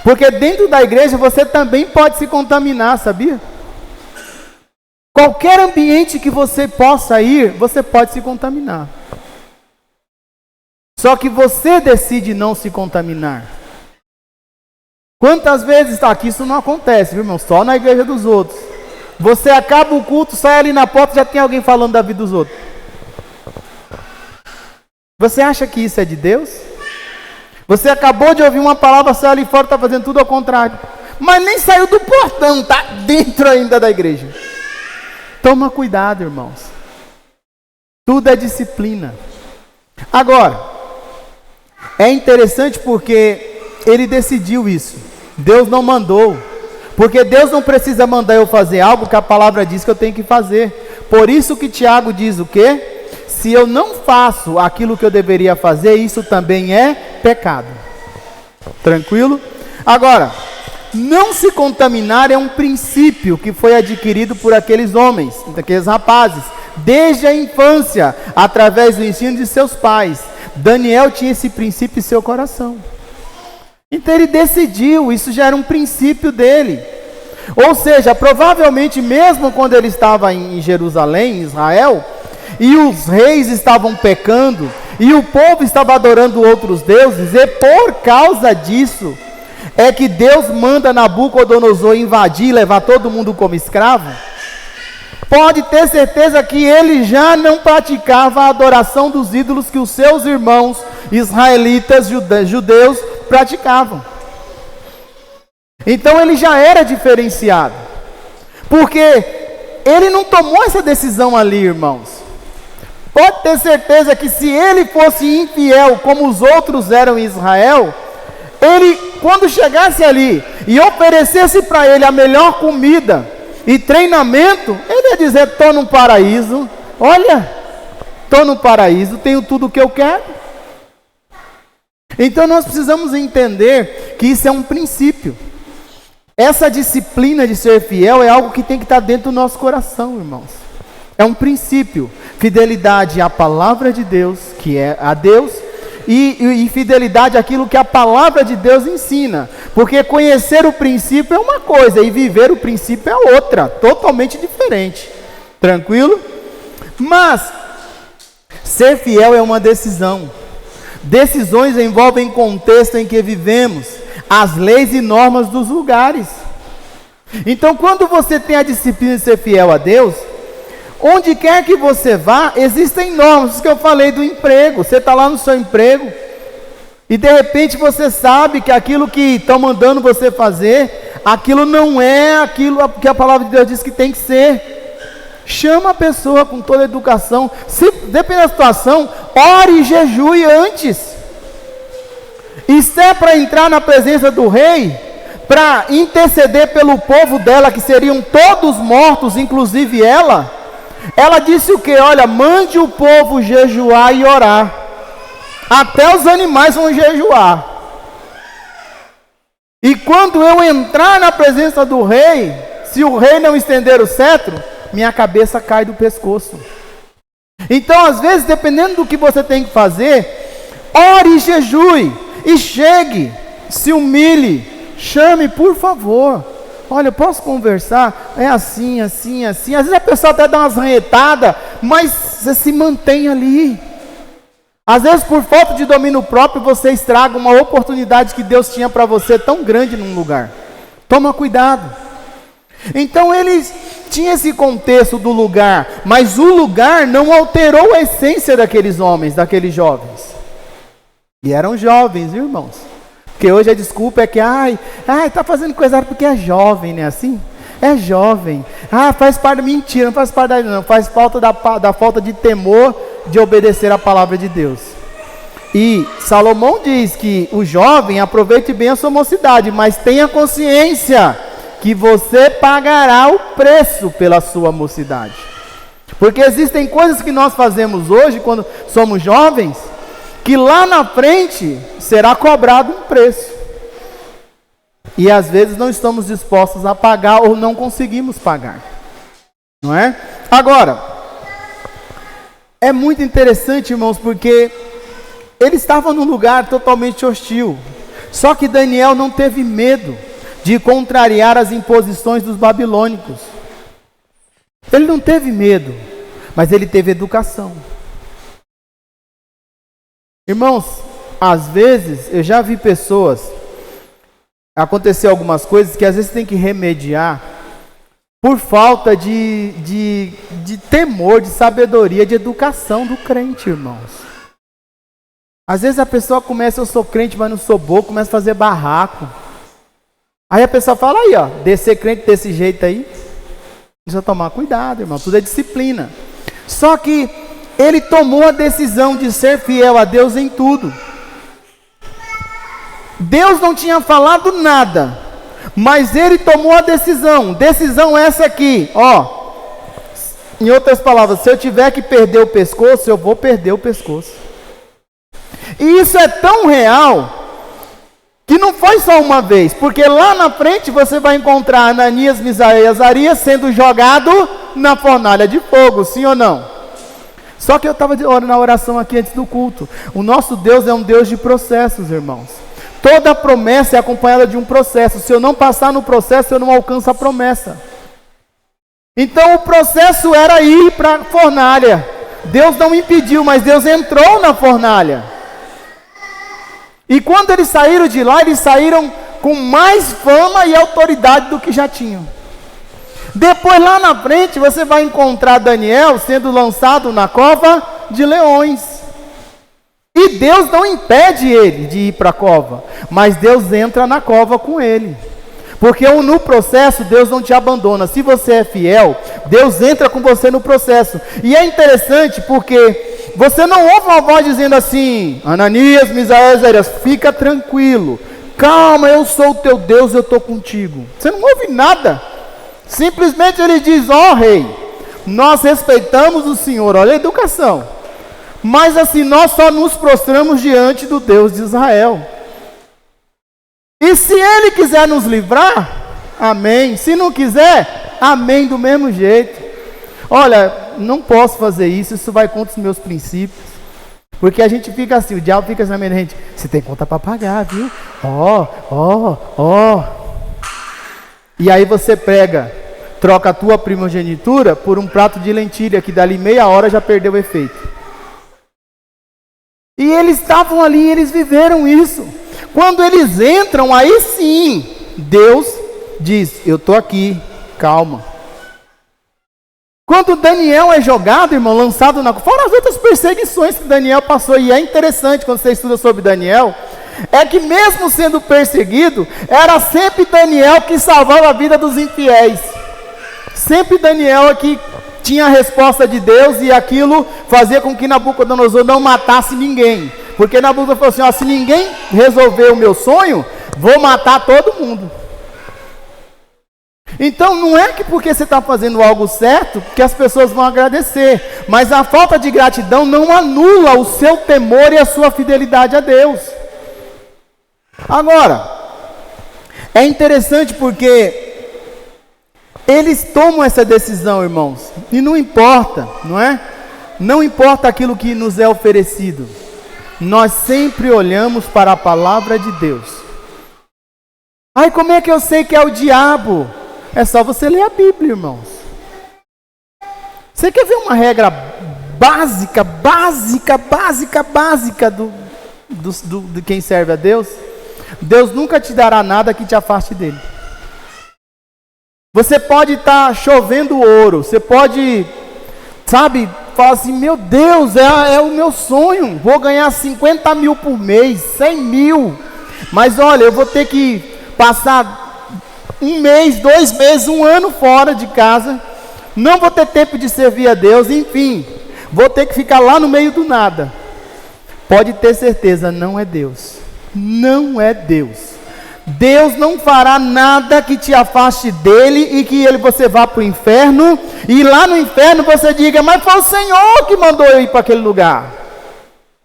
porque dentro da igreja você também pode se contaminar, sabia? Qualquer ambiente que você possa ir, você pode se contaminar. Só que você decide não se contaminar. Quantas vezes está aqui, isso não acontece, viu, irmão? Só na igreja dos outros. Você acaba o culto, sai ali na porta, já tem alguém falando da vida dos outros. Você acha que isso é de Deus? Você acabou de ouvir uma palavra, sai ali fora, está fazendo tudo ao contrário. Mas nem saiu do portão, está dentro ainda da igreja. Toma cuidado, irmãos. Tudo é disciplina. Agora, é interessante porque ele decidiu isso. Deus não mandou. Porque Deus não precisa mandar eu fazer algo que a palavra diz que eu tenho que fazer. Por isso que Tiago diz o quê? Se eu não faço aquilo que eu deveria fazer, isso também é pecado. Tranquilo? Agora, não se contaminar é um princípio que foi adquirido por aqueles homens, aqueles rapazes, desde a infância, através do ensino de seus pais. Daniel tinha esse princípio em seu coração. Então ele decidiu, isso já era um princípio dele. Ou seja, provavelmente mesmo quando ele estava em Jerusalém, em Israel, e os reis estavam pecando, e o povo estava adorando outros deuses, e por causa disso, é que Deus manda Nabucodonosor invadir e levar todo mundo como escravo. Pode ter certeza que ele já não praticava a adoração dos ídolos que os seus irmãos israelitas, judeus, praticavam. Então ele já era diferenciado, porque ele não tomou essa decisão ali, irmãos. Pode ter certeza que se ele fosse infiel como os outros eram em Israel, ele, quando chegasse ali e oferecesse para ele a melhor comida e treinamento, ele ia dizer, estou num paraíso, olha, estou no paraíso, tenho tudo o que eu quero. Então nós precisamos entender que isso é um princípio. Essa disciplina de ser fiel é algo que tem que estar dentro do nosso coração, irmãos. É um princípio. Fidelidade à palavra de Deus, que é a Deus, e fidelidade àquilo que a palavra de Deus ensina. Porque conhecer o princípio é uma coisa e viver o princípio é outra, totalmente diferente. Tranquilo? Mas ser fiel é uma decisão. Decisões envolvem contexto em que vivemos, as leis e normas dos lugares. Então, quando você tem a disciplina de ser fiel a Deus, onde quer que você vá, existem normas. Isso que eu falei do emprego. Você está lá no seu emprego e de repente você sabe que aquilo que estão mandando você fazer, aquilo não é aquilo que a palavra de Deus diz que tem que ser. Chama a pessoa com toda a educação. Se depende da situação, ore e jejue antes. E se é para entrar na presença do rei, para interceder pelo povo dela, que seriam todos mortos, inclusive ela disse o que? Olha, mande o povo jejuar e orar. Até os animais vão jejuar. E quando eu entrar na presença do rei, se o rei não estender o cetro, minha cabeça cai do pescoço. Então, às vezes, dependendo do que você tem que fazer, ore e jejue, e chegue, se humilhe, chame, por favor. Olha, eu posso conversar? É assim, assim, assim. Às vezes a pessoa até dá umas ranhetadas, mas você se mantém ali. Às vezes, por falta de domínio próprio, você estraga uma oportunidade que Deus tinha para você tão grande num lugar. Toma cuidado. Então eles tinham esse contexto do lugar, mas o lugar não alterou a essência daqueles homens, daqueles jovens. E eram jovens, viu, irmãos? Porque hoje a desculpa é que, está fazendo coisa errada porque é jovem, né? Assim? É jovem. Faz parte, mentira, não faz parte não. Faz falta da falta de temor de obedecer a palavra de Deus. E Salomão diz que o jovem aproveite bem a sua mocidade, mas tenha consciência que você pagará o preço pela sua mocidade. Porque existem coisas que nós fazemos hoje, quando somos jovens, que lá na frente será cobrado um preço. E às vezes não estamos dispostos a pagar ou não conseguimos pagar. Não é? Agora, é muito interessante, irmãos, porque ele estava num lugar totalmente hostil. Só que Daniel não teve medo de contrariar as imposições dos babilônicos. Ele não teve medo, mas ele teve educação. Irmãos, às vezes eu já vi pessoas, aconteceu algumas coisas que às vezes tem que remediar por falta de temor, de sabedoria, de educação do crente, irmãos. Às vezes a pessoa começa, eu sou crente, mas não sou bom, começa a fazer barraco. Aí a pessoa fala aí, descer crente desse jeito aí, precisa tomar cuidado, irmão, tudo é disciplina. Só que ele tomou a decisão de ser fiel a Deus em tudo. Deus não tinha falado nada, mas ele tomou a decisão essa aqui, em outras palavras, se eu tiver que perder o pescoço, eu vou perder o pescoço. E isso é tão real, que não foi só uma vez, porque lá na frente você vai encontrar Ananias, Misael e Azarias sendo jogado na fornalha de fogo, sim ou não? Só que eu estava na oração aqui antes do culto. O nosso Deus é um Deus de processos, irmãos. Toda promessa é acompanhada de um processo. Se eu não passar no processo, eu não alcanço a promessa. Então o processo era ir para a fornalha. Deus não impediu, mas Deus entrou na fornalha. E quando eles saíram de lá, eles saíram com mais fama e autoridade do que já tinham. Depois lá na frente você vai encontrar Daniel sendo lançado na cova de leões. E Deus não impede ele de ir para a cova, mas Deus entra na cova com ele. Porque no processo Deus não te abandona. Se você é fiel, Deus entra com você no processo. E é interessante porque você não ouve uma voz dizendo assim: Ananias, Misael e Azarias, fica tranquilo, calma, eu sou o teu Deus, eu estou contigo. Você não ouve nada. Simplesmente ele diz: rei, nós respeitamos o Senhor. Olha a educação. Mas assim, nós só nos prostramos diante do Deus de Israel. E se ele quiser nos livrar, amém. Se não quiser, amém do mesmo jeito. Olha, não posso fazer isso, isso vai contra os meus princípios. Porque a gente fica assim, o diabo fica assim na mente, gente, você tem conta para pagar, viu? E aí você troca a tua primogenitura por um prato de lentilha, que dali meia hora já perdeu o efeito. E eles estavam ali, eles viveram isso. Quando eles entram, aí sim, Deus diz, eu estou aqui, calma. Quando Daniel é jogado, irmão, lançado na... Fora as outras perseguições que Daniel passou, e é interessante quando você estuda sobre Daniel, é que mesmo sendo perseguido, era sempre Daniel que salvava a vida dos infiéis. Sempre Daniel é que tinha a resposta de Deus, e aquilo fazia com que Nabucodonosor não matasse ninguém. Porque Nabucodonosor falou assim, se ninguém resolver o meu sonho, vou matar todo mundo. Então não é que porque você está fazendo algo certo, que as pessoas vão agradecer. Mas a falta de gratidão não anula o seu temor e a sua fidelidade a Deus. Agora, é interessante porque eles tomam essa decisão, irmãos. E não importa, não é? Não importa aquilo que nos é oferecido. Nós sempre olhamos para a palavra de Deus. Ai, como é que eu sei que é o diabo? É só você ler a Bíblia, irmãos. Você quer ver uma regra básica de quem serve a Deus? Deus nunca te dará nada que te afaste dele. Você pode estar chovendo ouro, você pode, falar assim, meu Deus, é o meu sonho, vou ganhar 50 mil por mês, 100 mil, mas olha, eu vou ter que passar 1 mês, 2 meses, 1 ano fora de casa, não vou ter tempo de servir a Deus, enfim, vou ter que ficar lá no meio do nada. Pode ter certeza, não é Deus. Não é Deus. Deus não fará nada que te afaste dele e que você vá para o inferno, e lá no inferno você diga, mas foi o Senhor que mandou eu ir para aquele lugar.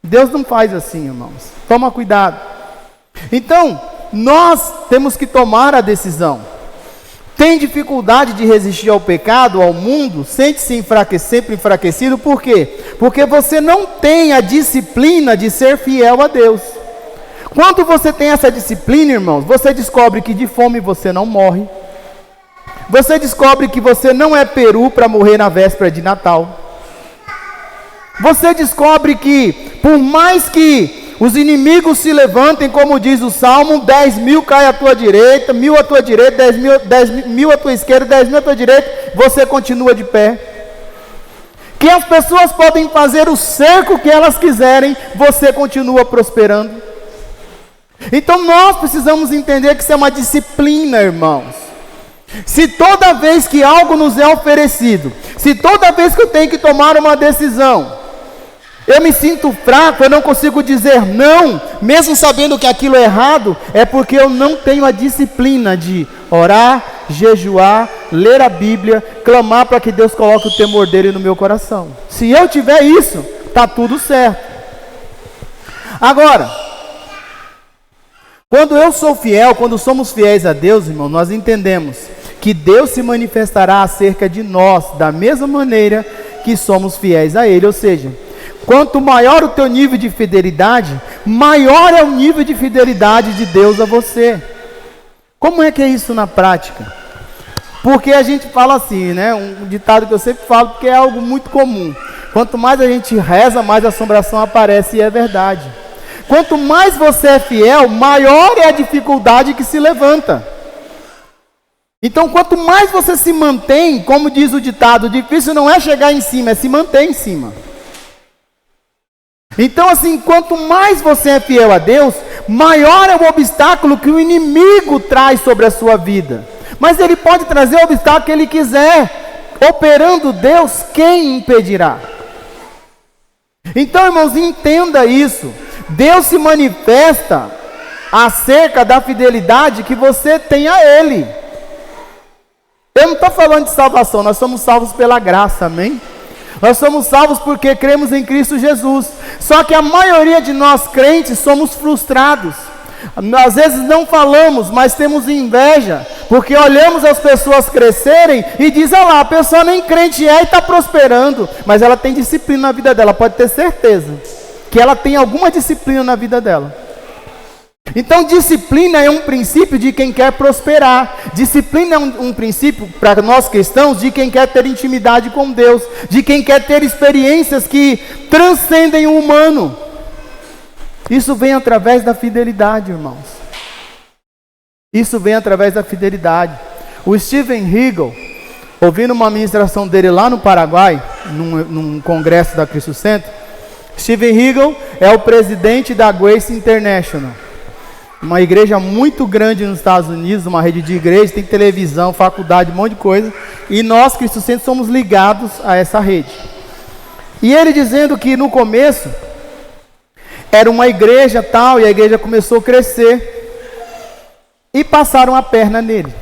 Deus não faz assim, irmãos. Toma cuidado. Então, nós temos que tomar a decisão. Tem dificuldade de resistir ao pecado, ao mundo, sente-se sempre enfraquecido, por quê? Porque você não tem a disciplina de ser fiel a Deus. Quando você tem essa disciplina, irmãos, você descobre que de fome você não morre. Você descobre que você não é peru para morrer na véspera de Natal. Você descobre que, por mais que os inimigos se levantem, como diz o Salmo, 10 mil cai à tua direita, 1000 à tua direita, 10 mil à tua esquerda, 10 mil à tua direita, você continua de pé. Que as pessoas podem fazer o cerco que elas quiserem, você continua prosperando. Então nós precisamos entender que isso é uma disciplina, irmãos. Se toda vez que algo nos é oferecido, se toda vez que eu tenho que tomar uma decisão, eu me sinto fraco, eu não consigo dizer não, mesmo sabendo que aquilo é errado, é porque eu não tenho a disciplina de orar, jejuar, ler a Bíblia, clamar para que Deus coloque o temor dele no meu coração. Se eu tiver isso, está tudo certo. Agora, quando eu sou fiel, quando somos fiéis a Deus, irmão, nós entendemos que Deus se manifestará acerca de nós, da mesma maneira que somos fiéis a Ele, ou seja, quanto maior o teu nível de fidelidade, maior é o nível de fidelidade de Deus a você. Como é que é isso na prática? Porque a gente fala assim, né? Um ditado que eu sempre falo, porque é algo muito comum. Quanto mais a gente reza, mais a assombração aparece, e é verdade. Quanto mais você é fiel, maior é a dificuldade que se levanta. Então, quanto mais você se mantém, como diz o ditado, difícil não é chegar em cima, é se manter em cima. Então, assim, quanto mais você é fiel a Deus, maior é o obstáculo que o inimigo traz sobre a sua vida. Mas ele pode trazer o obstáculo que ele quiser. Operando Deus, quem impedirá? Então, irmãos, entenda isso. Deus se manifesta acerca da fidelidade que você tem a Ele. Eu não estou falando de salvação, nós somos salvos pela graça, amém? Nós somos salvos porque cremos em Cristo Jesus. Só que a maioria de nós crentes somos frustrados. Às vezes não falamos, mas temos inveja, porque olhamos as pessoas crescerem e diz, olha lá, a pessoa nem crente é e está prosperando, mas ela tem disciplina na vida dela, pode ter certeza que que ela tenha alguma disciplina na vida dela. Então, disciplina é um princípio de quem quer prosperar. Disciplina é um princípio, para nós cristãos, de quem quer ter intimidade com Deus, de quem quer ter experiências que transcendem o humano. Isso vem através da fidelidade, irmãos. Isso vem através da fidelidade. O Steven Hegel, ouvindo uma ministração dele lá no Paraguai, num congresso da Cristo Center, Steven Hegel é o presidente da Grace International, uma igreja muito grande nos Estados Unidos, uma rede de igrejas, tem televisão, faculdade, um monte de coisa, e nós, Cristo Center, somos ligados a essa rede. E ele dizendo que no começo era uma igreja tal, e a igreja começou a crescer, e passaram a perna nele.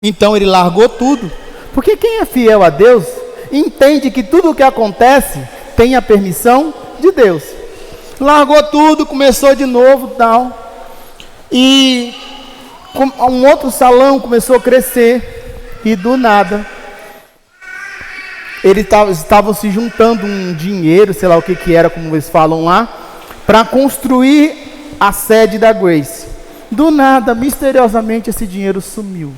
Então ele largou tudo, porque quem é fiel a Deus, entende que tudo o que acontece tem a permissão de Deus. Largou tudo, começou de novo tal, e um outro salão começou a crescer, e do nada, eles estavam se juntando um dinheiro, sei lá o que era, como eles falam lá, para construir a sede da Grace. Do nada, misteriosamente, esse dinheiro sumiu.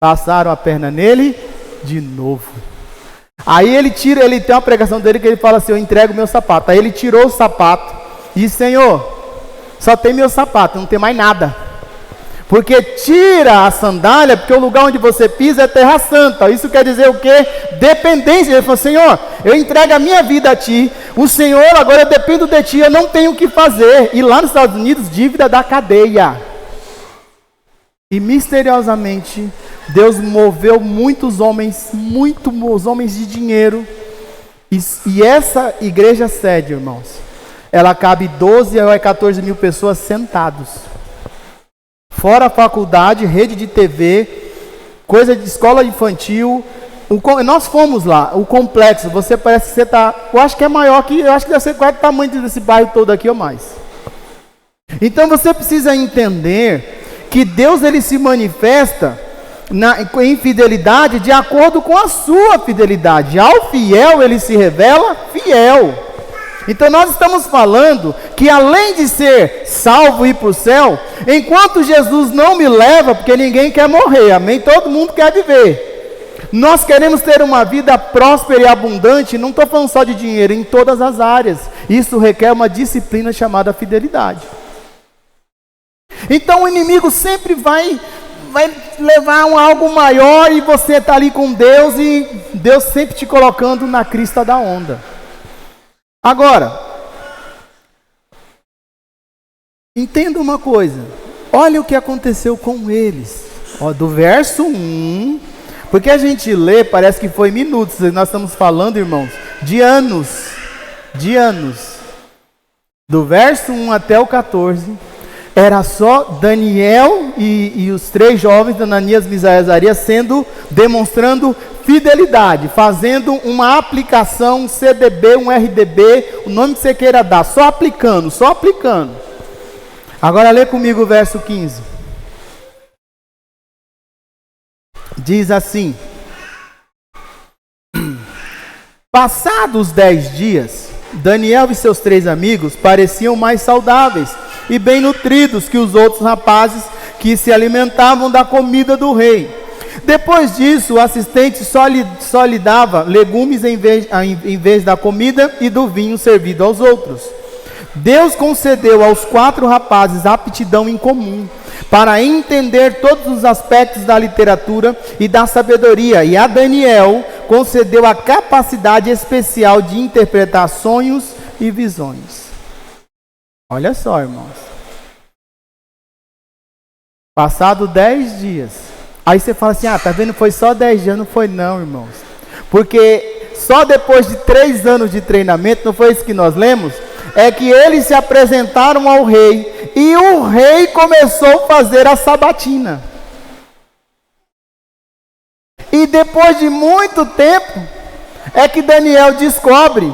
Passaram a perna nele de novo. Aí ele tem uma pregação dele que ele fala assim: eu entrego meu sapato. Aí ele tirou o sapato e disse: Senhor, só tem meu sapato, não tem mais nada. Porque tira a sandália, porque o lugar onde você pisa é terra santa. Isso quer dizer o quê? Dependência. Ele falou: Senhor, eu entrego a minha vida a Ti. O Senhor, agora eu dependo de Ti, eu não tenho o que fazer. E lá nos Estados Unidos, dívida da cadeia. E misteriosamente, Deus moveu muitos homens de dinheiro. E essa igreja sede, irmãos, ela cabe 12 a 14 mil pessoas sentados. Fora a faculdade, rede de TV, coisa de escola infantil. Nós fomos lá, o complexo, você parece que você está, eu acho que é maior que, eu acho que deve ser quase o tamanho desse bairro todo aqui ou mais. Então você precisa entender que Deus, ele se manifesta em fidelidade de acordo com a sua fidelidade. Ao fiel ele se revela fiel. Então nós estamos falando que além de ser salvo e ir para o céu, enquanto Jesus não me leva, porque ninguém quer morrer, amém? Todo mundo quer viver. Nós queremos ter uma vida próspera e abundante, não estou falando só de dinheiro, em todas as áreas. Isso requer uma disciplina chamada fidelidade. Então o inimigo sempre vai levar algo maior, e você está ali com Deus, e Deus sempre te colocando na crista da onda. Agora, entenda uma coisa, olha o que aconteceu com eles, do verso 1, porque a gente lê, parece que foi minutos, nós estamos falando, irmãos, de anos, do verso 1 até o 14, era só Daniel e os 3 jovens, Ananias, Misael e Azarias, demonstrando fidelidade, fazendo uma aplicação, um CDB, um RDB, o nome que você queira dar, só aplicando. Agora lê comigo o verso 15. Diz assim: passados 10 dias, Daniel e seus 3 amigos pareciam mais saudáveis e bem nutridos que os outros rapazes que se alimentavam da comida do rei. Depois disso, o assistente só lhe dava legumes em vez da comida e do vinho servido aos outros. Deus concedeu aos 4 rapazes aptidão em comum para entender todos os aspectos da literatura e da sabedoria, e a Daniel concedeu a capacidade especial de interpretar sonhos e visões. Olha só, irmãos. Passado 10 dias. Aí você fala assim: tá vendo, foi só 10 dias. Não foi não, irmãos. Porque só depois de 3 anos de treinamento, não foi isso que nós lemos? É que eles se apresentaram ao rei, e o rei começou a fazer a sabatina. E depois de muito tempo, é que Daniel descobre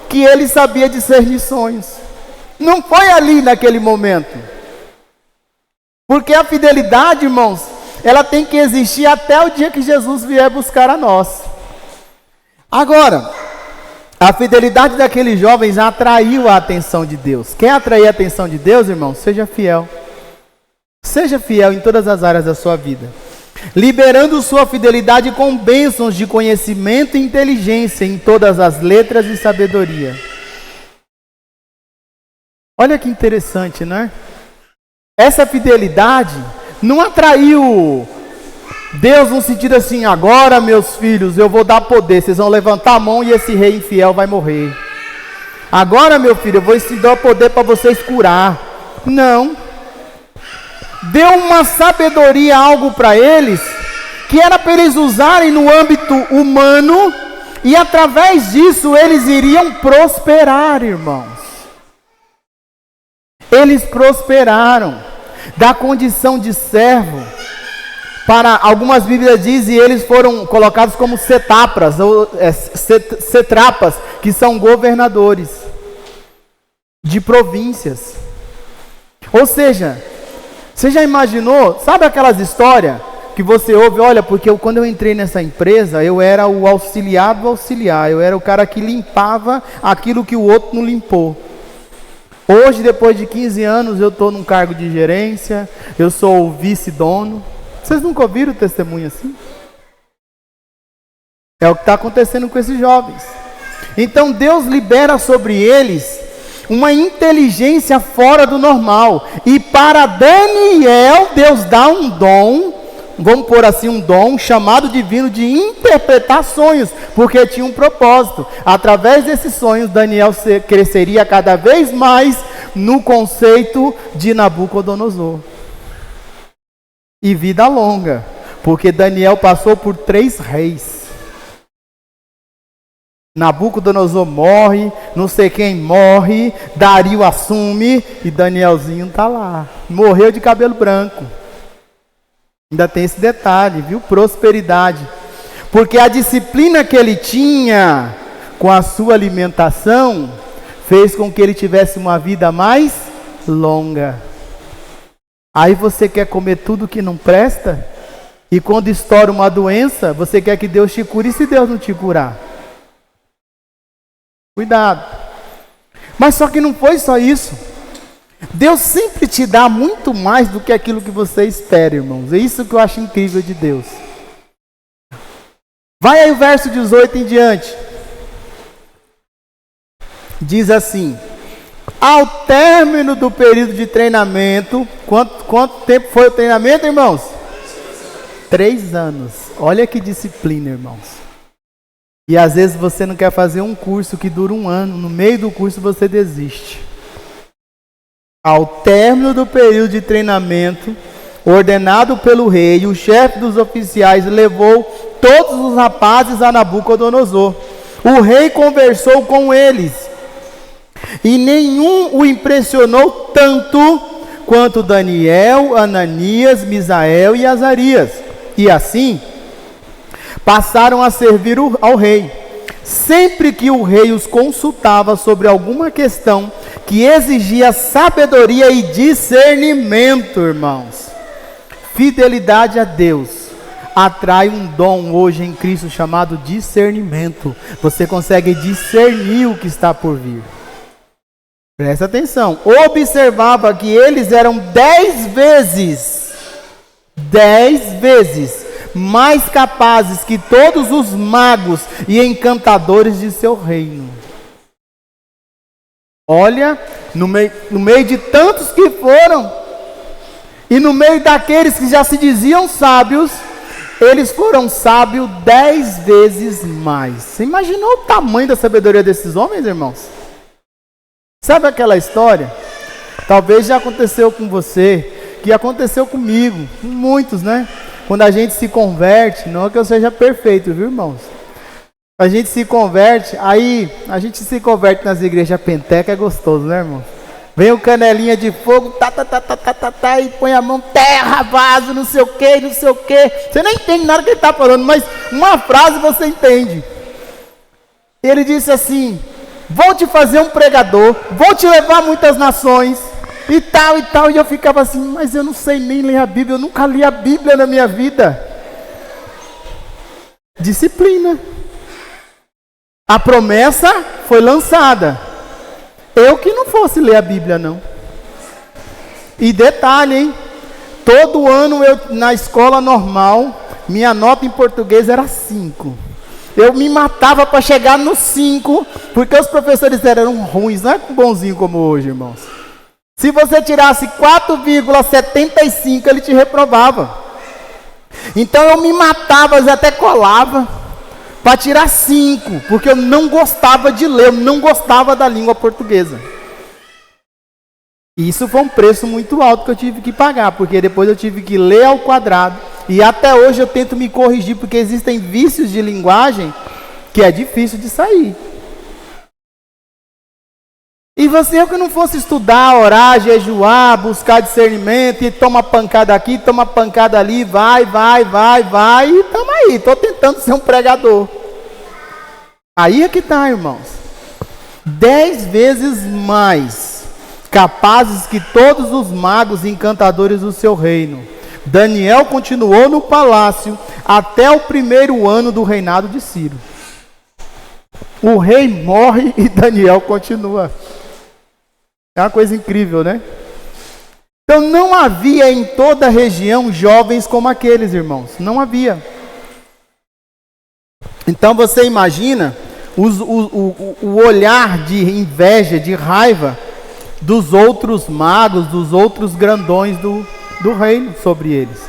que ele sabia discernir sonhos. Não foi ali naquele momento. Porque a fidelidade, irmãos, ela tem que existir até o dia que Jesus vier buscar a nós. Agora, A fidelidade daqueles jovens atraiu a atenção de Deus. Quer atrair a atenção de Deus, irmão? Seja fiel. Seja fiel em todas as áreas da sua vida, liberando sua fidelidade com bênçãos de conhecimento e inteligência em todas as letras e sabedoria. Olha que interessante, não é? Essa fidelidade não atraiu Deus no sentido assim: agora, meus filhos, eu vou dar poder, vocês vão levantar a mão e esse rei infiel vai morrer. Agora, meu filho, eu vou dar poder para vocês curar. Não. Deu uma sabedoria, algo para eles, que era para eles usarem no âmbito humano, e através disso eles iriam prosperar, irmãos. Eles prosperaram da condição de servo para, algumas bíblias dizem, eles foram colocados como cetápras, ou cetrapas, que são governadores de províncias. Ou seja, você já imaginou, sabe aquelas histórias que você ouve? Olha, porque quando eu entrei nessa empresa, eu era o auxiliar do auxiliar, eu era o cara que limpava aquilo que o outro não limpou. Hoje, depois de 15 anos, eu estou num cargo de gerência, eu sou o vice-dono. Vocês nunca ouviram o testemunho assim? É o que está acontecendo com esses jovens. Então Deus libera sobre eles uma inteligência fora do normal. E para Daniel, Deus dá um dom, vamos pôr assim, um dom, chamado divino de interpretar sonhos, porque tinha um propósito. Através desses sonhos, Daniel cresceria cada vez mais no conceito de Nabucodonosor. E vida longa, porque Daniel passou por 3 reis. Nabucodonosor morre, não sei quem morre, Dario assume e Danielzinho está lá. Morreu de cabelo branco. Ainda tem esse detalhe, viu? Prosperidade. Porque a disciplina que ele tinha com a sua alimentação fez com que ele tivesse uma vida mais longa. Aí você quer comer tudo que não presta? E quando estoura uma doença, você quer que Deus te cure, e se Deus não te curar? Cuidado. Mas só que não foi só isso. Deus sempre te dá muito mais do que aquilo que você espera, irmãos. É isso que eu acho incrível de Deus. Vai aí o verso 18 em diante. Diz assim: ao término do período de treinamento, quanto tempo foi o treinamento, irmãos? 3 anos. Olha que disciplina, irmãos. E às vezes você não quer fazer um curso que dura 1 ano, no meio do curso você desiste. Ao término do período de treinamento, ordenado pelo rei, o chefe dos oficiais levou todos os rapazes a Nabucodonosor. O rei conversou com eles, e nenhum o impressionou tanto quanto Daniel, Ananias, Misael e Azarias. E assim, passaram a servir ao rei. Sempre que o rei os consultava sobre alguma questão que exigia sabedoria e discernimento, irmãos. Fidelidade a Deus atrai um dom hoje em Cristo chamado discernimento. Você consegue discernir o que está por vir. Presta atenção. Observava que eles eram 10 vezes mais capazes que todos os magos e encantadores de seu reino. Olha, no meio de tantos que foram, e no meio daqueles que já se diziam sábios, eles foram sábios 10 vezes mais. Você imaginou o tamanho da sabedoria desses homens, irmãos? Sabe aquela história? Talvez já aconteceu com você, que aconteceu comigo, com muitos, né? Quando a gente se converte, não é que eu seja perfeito, viu, irmãos? A gente se converte, aí a gente se converte nas igrejas penteca, é gostoso, né, irmão? Vem o canelinha de fogo, e põe a mão, terra, vaso, não sei o que, não sei o que. Você nem entende nada que ele está falando, mas uma frase você entende. Ele disse assim: vou te fazer um pregador, vou te levar a muitas nações, e tal, e eu ficava assim, mas eu não sei nem ler a Bíblia, eu nunca li a Bíblia na minha vida. Disciplina. A promessa foi lançada. Eu que não fosse ler a Bíblia, não. E detalhe, hein? Todo ano na escola normal, minha nota em português era 5. Eu me matava para chegar no 5, porque os professores eram ruins, não é bonzinho como hoje, irmãos. Se você tirasse 4,75, ele te reprovava. Então eu me matava, eu até colava, para tirar 5, porque eu não gostava de ler, eu não gostava da língua portuguesa. E isso foi um preço muito alto que eu tive que pagar, porque depois eu tive que ler ao quadrado. E até hoje eu tento me corrigir, porque existem vícios de linguagem que é difícil de sair. E você, eu que não fosse estudar, orar, jejuar, buscar discernimento, e toma pancada aqui, toma pancada ali, vai, e tamo aí, estou tentando ser um pregador. Aí é que está, irmãos. 10 vezes mais capazes que todos os magos e encantadores do seu reino. Daniel continuou no palácio até o 1º ano do reinado de Ciro. O rei morre e Daniel continua. É uma coisa incrível, né? Então não havia em toda a região jovens como aqueles, irmãos. Não havia. Então você imagina o olhar de inveja, de raiva dos outros magos, dos outros grandões do reino sobre eles.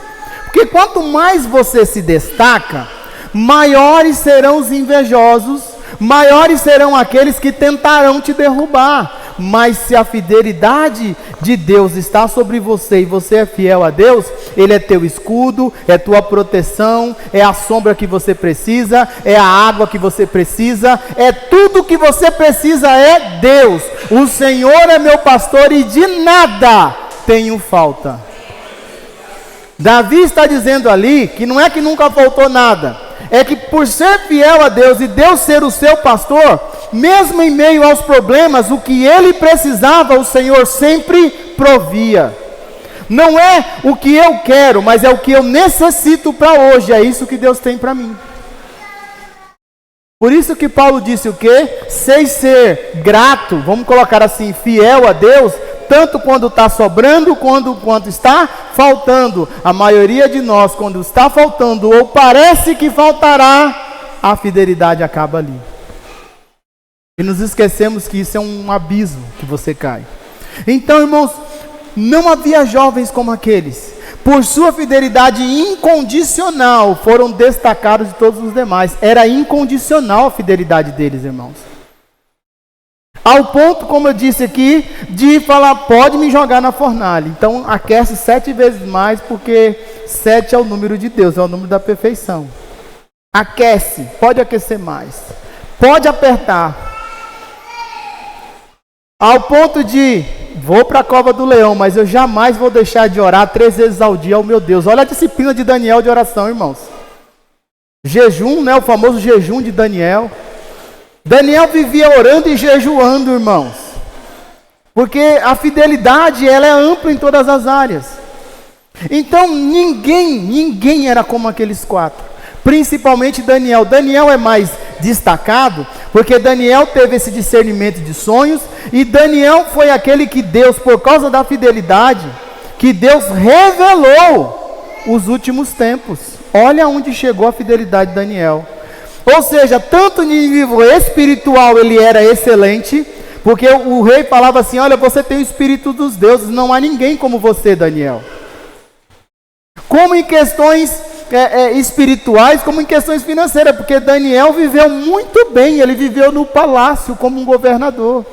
Porque quanto mais você se destaca, maiores serão os invejosos, maiores serão aqueles que tentarão te derrubar. Mas se a fidelidade de Deus está sobre você e você é fiel a Deus, Ele é teu escudo, é tua proteção, é a sombra que você precisa, é a água que você precisa, é tudo que você precisa, é Deus. O Senhor é meu pastor e de nada tenho falta. Davi está dizendo ali que não é que nunca faltou nada, é que por ser fiel a Deus e Deus ser o seu pastor, mesmo em meio aos problemas, o que ele precisava, o Senhor sempre provia. Não é o que eu quero, mas é o que eu necessito para hoje. É isso que Deus tem para mim. Por isso que Paulo disse o quê? Sei ser grato, vamos colocar assim, fiel a Deus, tanto quando está sobrando, quanto está faltando. A maioria de nós, quando está faltando, ou parece que faltará, a fidelidade acaba ali. E nos esquecemos que isso é um abismo que você cai. Então, irmãos, não havia jovens como aqueles. Por sua fidelidade incondicional, foram destacados de todos os demais. Era incondicional a fidelidade deles, irmãos. Ao ponto, como eu disse aqui, de falar, pode me jogar na fornalha. Então, aquece 7 vezes mais, porque 7 é o número de Deus, é o número da perfeição. Aquece, pode aquecer mais. Pode apertar. Ao ponto de, vou para a cova do leão, mas eu jamais vou deixar de orar 3 vezes ao dia ao meu Deus. Olha a disciplina de Daniel de oração, irmãos. Jejum, né? O famoso jejum de Daniel. Daniel vivia orando e jejuando, irmãos. Porque a fidelidade, ela é ampla em todas as áreas. Então, ninguém era como aqueles 4. Principalmente Daniel. Daniel é mais destacado, porque Daniel teve esse discernimento de sonhos, e Daniel foi aquele que Deus, por causa da fidelidade, que Deus revelou os últimos tempos. Olha onde chegou a fidelidade de Daniel. Ou seja, tanto no nível espiritual ele era excelente, porque o rei falava assim, olha, você tem o espírito dos deuses, não há ninguém como você, Daniel. Como em questões espirituais, como em questões financeiras, porque Daniel viveu muito bem, ele viveu no palácio como um governador.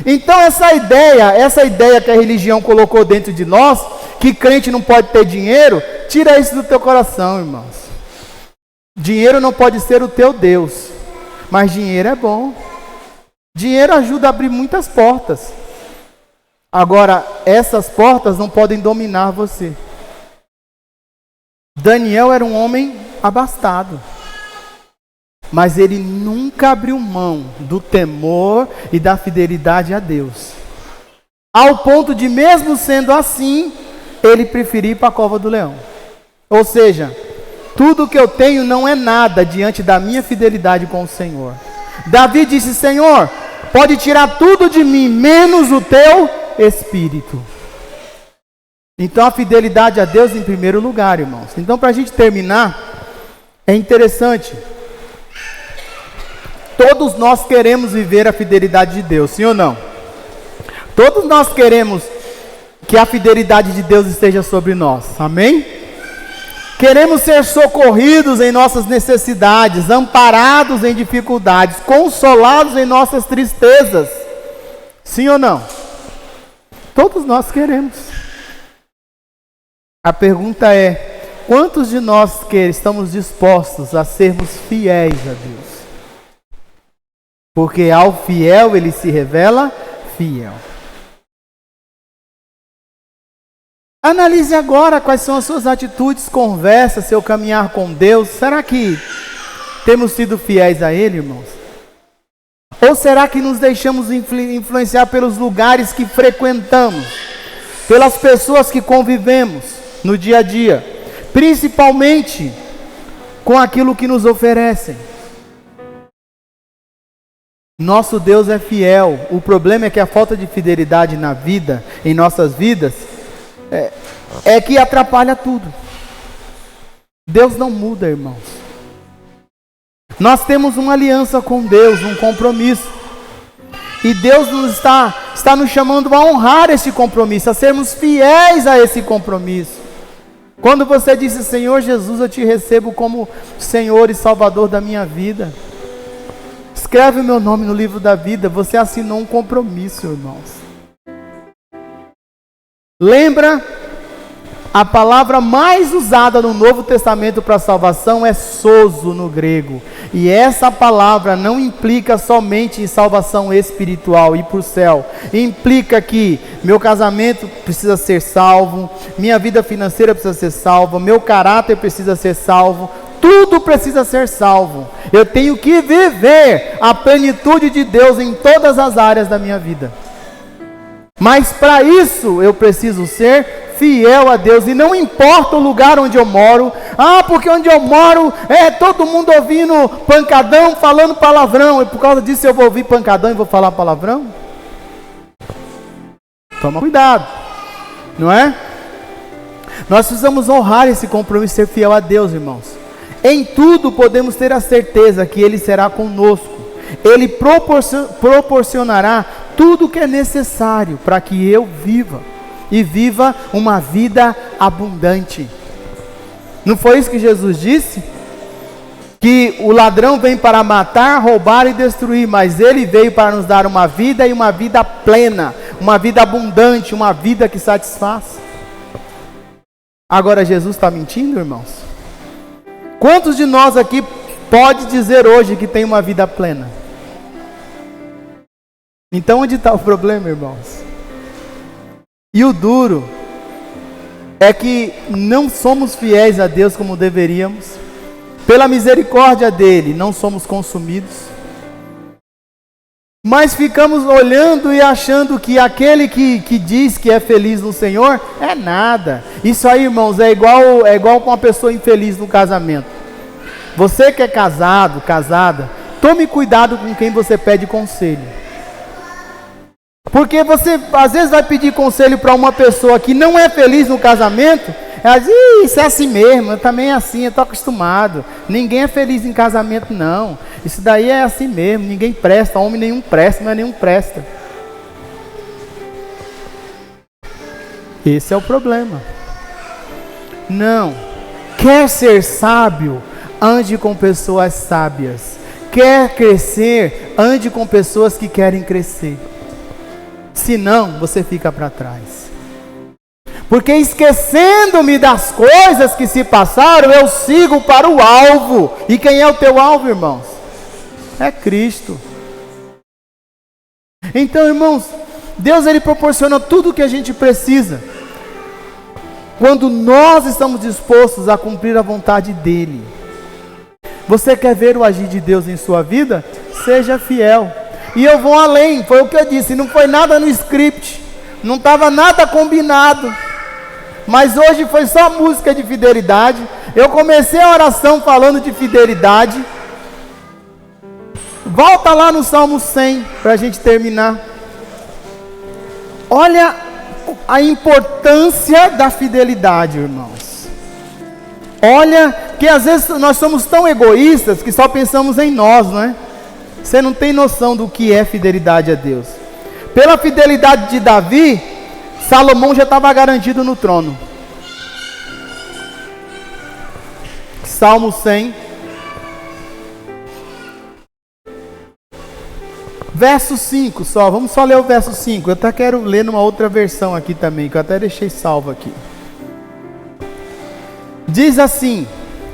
Então essa ideia que a religião colocou dentro de nós, que crente não pode ter dinheiro, tira isso do teu coração, irmãos. Dinheiro não pode ser o teu Deus, mas dinheiro é bom. Dinheiro ajuda a abrir muitas portas. Agora, essas portas não podem dominar você. Daniel era um homem abastado, mas ele nunca abriu mão do temor e da fidelidade a Deus. Ao ponto de, mesmo sendo assim, ele preferir ir para a cova do leão. Ou seja, tudo que eu tenho não é nada diante da minha fidelidade com o Senhor. Davi disse: Senhor, pode tirar tudo de mim, menos o teu espírito. Então a fidelidade a Deus em primeiro lugar, irmãos. Então, para a gente terminar, é interessante. Todos nós queremos viver a fidelidade de Deus, sim ou não? Todos nós queremos que a fidelidade de Deus esteja sobre nós, amém? Queremos ser socorridos em nossas necessidades, amparados em dificuldades, consolados em nossas tristezas, sim ou não? Todos nós queremos. A pergunta é: quantos de nós estamos dispostos a sermos fiéis a Deus? Porque ao fiel ele se revela fiel. Analise agora quais são as suas atitudes, conversa, seu caminhar com Deus. Será que temos sido fiéis a Ele, irmãos? Ou será que nos deixamos influenciar pelos lugares que frequentamos, pelas pessoas que convivemos no dia a dia, principalmente com aquilo que nos oferecem? Nosso Deus é fiel. O problema é que a falta de fidelidade na vida, em nossas vidas, é que atrapalha tudo. Deus não muda, irmãos. Nós temos uma aliança com Deus, um compromisso. E Deus está nos chamando a honrar esse compromisso, a sermos fiéis a esse compromisso. Quando você disse: Senhor Jesus, eu te recebo como Senhor e Salvador da minha vida, escreve o meu nome no livro da vida, você assinou um compromisso, irmãos. Lembra, a palavra mais usada no Novo Testamento para salvação é sozo no grego. E essa palavra não implica somente em salvação espiritual e para o céu. Implica que meu casamento precisa ser salvo, minha vida financeira precisa ser salva, meu caráter precisa ser salvo. Tudo precisa ser salvo. Eu tenho que viver a plenitude de Deus em todas as áreas da minha vida. Mas para isso eu preciso ser fiel a Deus. E não importa o lugar onde eu moro. Porque onde eu moro todo mundo ouvindo pancadão, falando palavrão, e por causa disso eu vou ouvir pancadão e vou falar palavrão? Toma cuidado, não é? Nós precisamos honrar esse compromisso e ser fiel a Deus, irmãos. Em tudo podemos ter a certeza que Ele será conosco. Ele proporcionará tudo o que é necessário para que eu viva. E viva uma vida abundante. Não foi isso que Jesus disse? Que o ladrão vem para matar, roubar e destruir, mas Ele veio para nos dar uma vida e uma vida plena, uma vida abundante, uma vida que satisfaz. Agora Jesus está mentindo, irmãos? Quantos de nós aqui pode dizer hoje que tem uma vida plena? Então onde está o problema, irmãos? E o duro é que não somos fiéis a Deus como deveríamos. Pela misericórdia dele, não somos consumidos. Mas ficamos olhando e achando que aquele que diz que é feliz no Senhor é nada. Isso aí, irmãos, é igual com uma pessoa infeliz no casamento. Você que é casado, casada, tome cuidado com quem você pede conselho. Porque você às vezes vai pedir conselho para uma pessoa que não é feliz no casamento. Ela diz: isso é assim mesmo, eu também é assim, eu estou acostumado. Ninguém é feliz em casamento não. Isso daí é assim mesmo, ninguém presta, homem nenhum presta, mas nenhum presta. Esse é o problema. Não. Quer ser sábio? Ande com pessoas sábias. Quer crescer? Ande com pessoas que querem crescer. Senão, você fica para trás. Porque esquecendo-me das coisas que se passaram, eu sigo para o alvo. E quem é o teu alvo, irmãos? É Cristo. Então, irmãos, Deus ele proporciona tudo o que a gente precisa. Quando nós estamos dispostos a cumprir a vontade dEle. Você quer ver o agir de Deus em sua vida? Seja fiel. E eu vou além, foi o que eu disse, não foi nada no script, não estava nada combinado. Mas hoje foi só música de fidelidade. Eu comecei a oração falando de fidelidade. Volta lá no Salmo 100 para a gente terminar. Olha a importância da fidelidade, irmãos. Olha que às vezes nós somos tão egoístas que só pensamos em nós, não é? Você não tem noção do que é fidelidade a Deus. Pela fidelidade de Davi, Salomão já estava garantido no trono. Salmo 100, verso 5 só. Vamos só ler o verso 5. Eu até quero ler numa outra versão aqui também, que eu até deixei salvo aqui. Diz assim,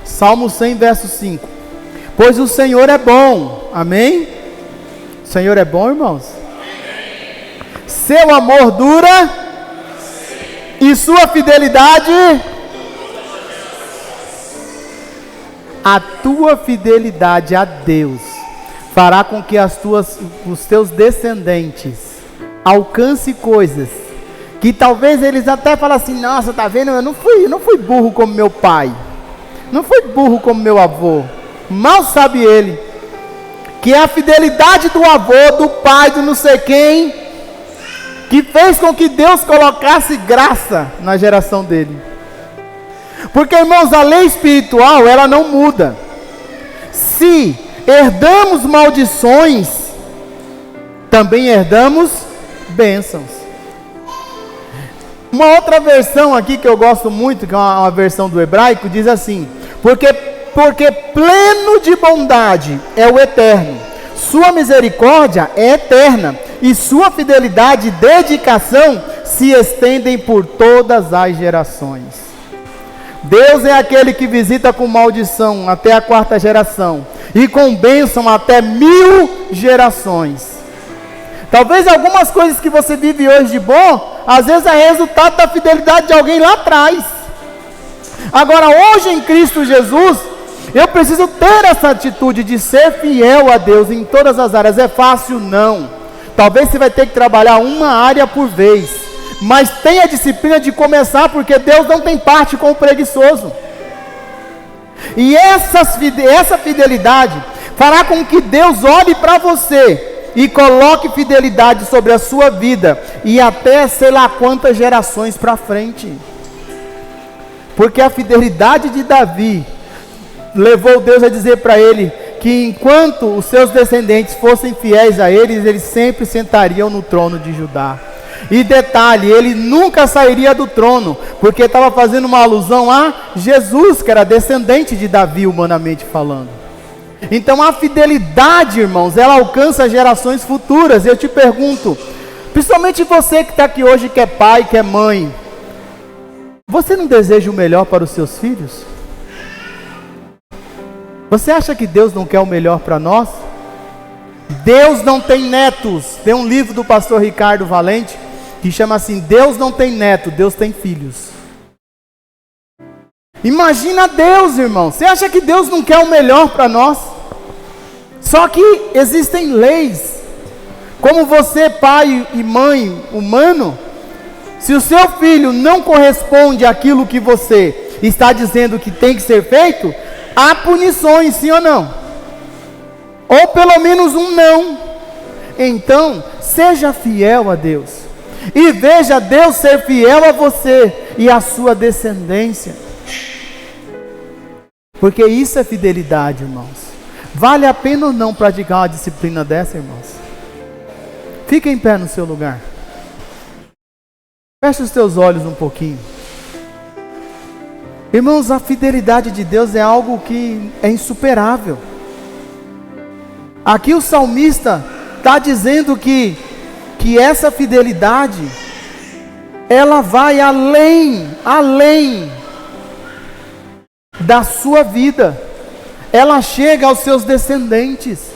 Salmo 100, verso 5: Pois o Senhor é bom. Amém? O Senhor é bom, irmãos? Amém. Seu amor dura e sua fidelidade. A tua fidelidade a Deus fará com que os teus descendentes alcancem coisas que talvez eles até falem assim: nossa, tá vendo? Eu não fui burro como meu pai, não fui burro como meu avô. Mal sabe ele que é a fidelidade do avô, do pai, do não sei quem, que fez com que Deus colocasse graça na geração dele. Porque, irmãos, a lei espiritual, ela não muda. Se herdamos maldições, também herdamos bênçãos. Uma outra versão aqui que eu gosto muito, que é uma versão do hebraico, diz assim: porque pleno de bondade é o Eterno, sua misericórdia é eterna, e sua fidelidade e dedicação se estendem por todas as gerações. Deus é aquele que visita com maldição até a 4ª geração, e com bênção até 1000 gerações. Talvez algumas coisas que você vive hoje de bom, às vezes é resultado da fidelidade de alguém lá atrás. Agora, hoje em Cristo Jesus, eu preciso ter essa atitude de ser fiel a Deus em todas as áreas. É fácil? Não. Talvez você vai ter que trabalhar uma área por vez, mas tenha a disciplina de começar, porque Deus não tem parte com o preguiçoso. E essa fidelidade fará com que Deus olhe para você e coloque fidelidade sobre a sua vida, e até sei lá quantas gerações para frente. Porque a fidelidade de Davi levou Deus a dizer para ele que enquanto os seus descendentes fossem fiéis a eles, eles sempre sentariam no trono de Judá. E detalhe, ele nunca sairia do trono, porque estava fazendo uma alusão a Jesus, que era descendente de Davi, humanamente falando. Então a fidelidade, irmãos, ela alcança gerações futuras. Eu te pergunto, principalmente você que está aqui hoje, que é pai, que é mãe, você não deseja o melhor para os seus filhos? Você acha que Deus não quer o melhor para nós? Deus não tem netos. Tem um livro do pastor Ricardo Valente que chama assim: Deus não tem neto, Deus tem filhos. Imagina Deus, irmão. Você acha que Deus não quer o melhor para nós? Só que existem leis. Como você, pai e mãe humano, se o seu filho não corresponde àquilo que você está dizendo que tem que ser feito, há punições, sim ou não? Ou pelo menos um não. Então, seja fiel a Deus, e veja Deus ser fiel a você e a sua descendência. Porque isso é fidelidade, irmãos. Vale a pena ou não praticar uma disciplina dessa, irmãos? Fica em pé no seu lugar. Feche os teus olhos um pouquinho. Irmãos, a fidelidade de Deus é algo que é insuperável. Aqui o salmista está dizendo que essa fidelidade, ela vai além da sua vida. Ela chega aos seus descendentes.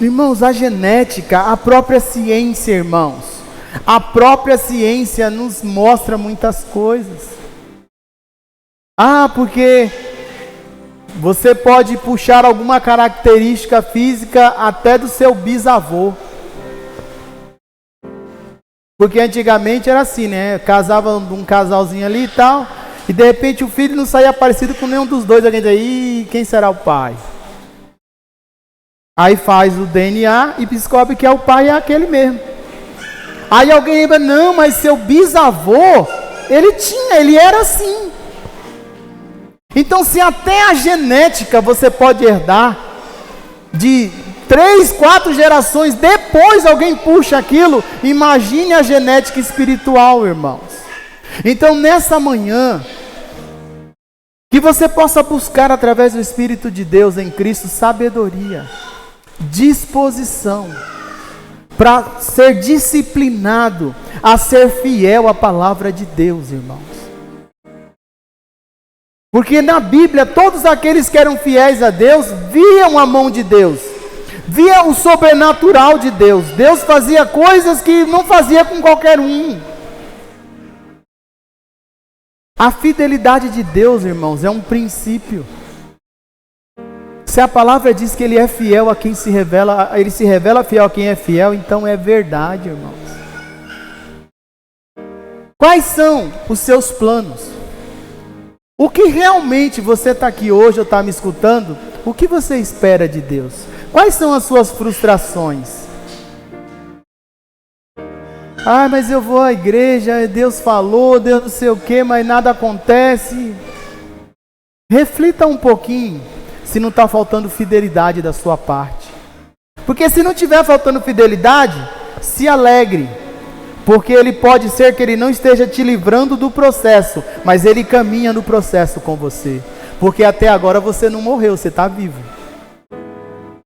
Irmãos, a genética, a própria ciência, irmãos, a própria ciência nos mostra muitas coisas. Porque você pode puxar alguma característica física até do seu bisavô. Porque antigamente era assim, né? Casava um casalzinho ali e tal, e de repente o filho não saía parecido com nenhum dos dois. Alguém diz, ih, quem será o pai? Aí faz o DNA e descobre que é o pai, é aquele mesmo. Aí alguém lembra, não, mas seu bisavô, ele era assim. Então, se até a genética você pode herdar, de 3, 4 gerações depois alguém puxa aquilo, imagine a genética espiritual, irmãos. Então, nessa manhã, que você possa buscar através do Espírito de Deus em Cristo sabedoria, disposição, para ser disciplinado a ser fiel à palavra de Deus, irmãos. Porque na Bíblia, todos aqueles que eram fiéis a Deus, viam a mão de Deus, via o sobrenatural de Deus. Deus fazia coisas que não fazia com qualquer um. A fidelidade de Deus, irmãos, é um princípio. Se a palavra diz que Ele é fiel a quem se revela, Ele se revela fiel a quem é fiel, então é verdade, irmãos. Quais são os seus planos? O que realmente você está aqui hoje ou está me escutando? O que você espera de Deus? Quais são as suas frustrações? Ah, mas eu vou à igreja, Deus falou, Deus não sei o que, mas nada acontece. Reflita um pouquinho se não está faltando fidelidade da sua parte. Porque se não estiver faltando fidelidade, se alegre. Porque ele pode ser que ele não esteja te livrando do processo, mas ele caminha no processo com você. Porque até agora você não morreu, você está vivo.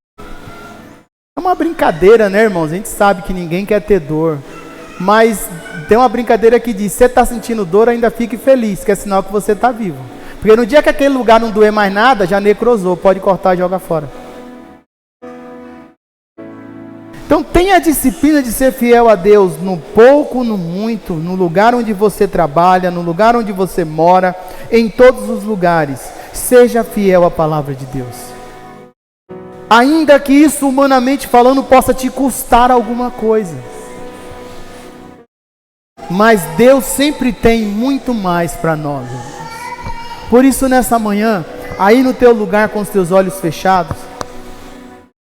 É uma brincadeira, né, irmãos? A gente sabe que ninguém quer ter dor. Mas tem uma brincadeira que diz, se você está sentindo dor, ainda fique feliz, que é sinal que você está vivo. Porque no dia que aquele lugar não doer mais nada, já necrosou, pode cortar e jogar fora. Então tenha a disciplina de ser fiel a Deus no pouco, no muito, no lugar onde você trabalha, no lugar onde você mora, em todos os lugares. Seja fiel à palavra de Deus. Ainda que isso, humanamente falando, possa te custar alguma coisa. Mas Deus sempre tem muito mais para nós, irmãos. Por isso nessa manhã, aí no teu lugar com os teus olhos fechados,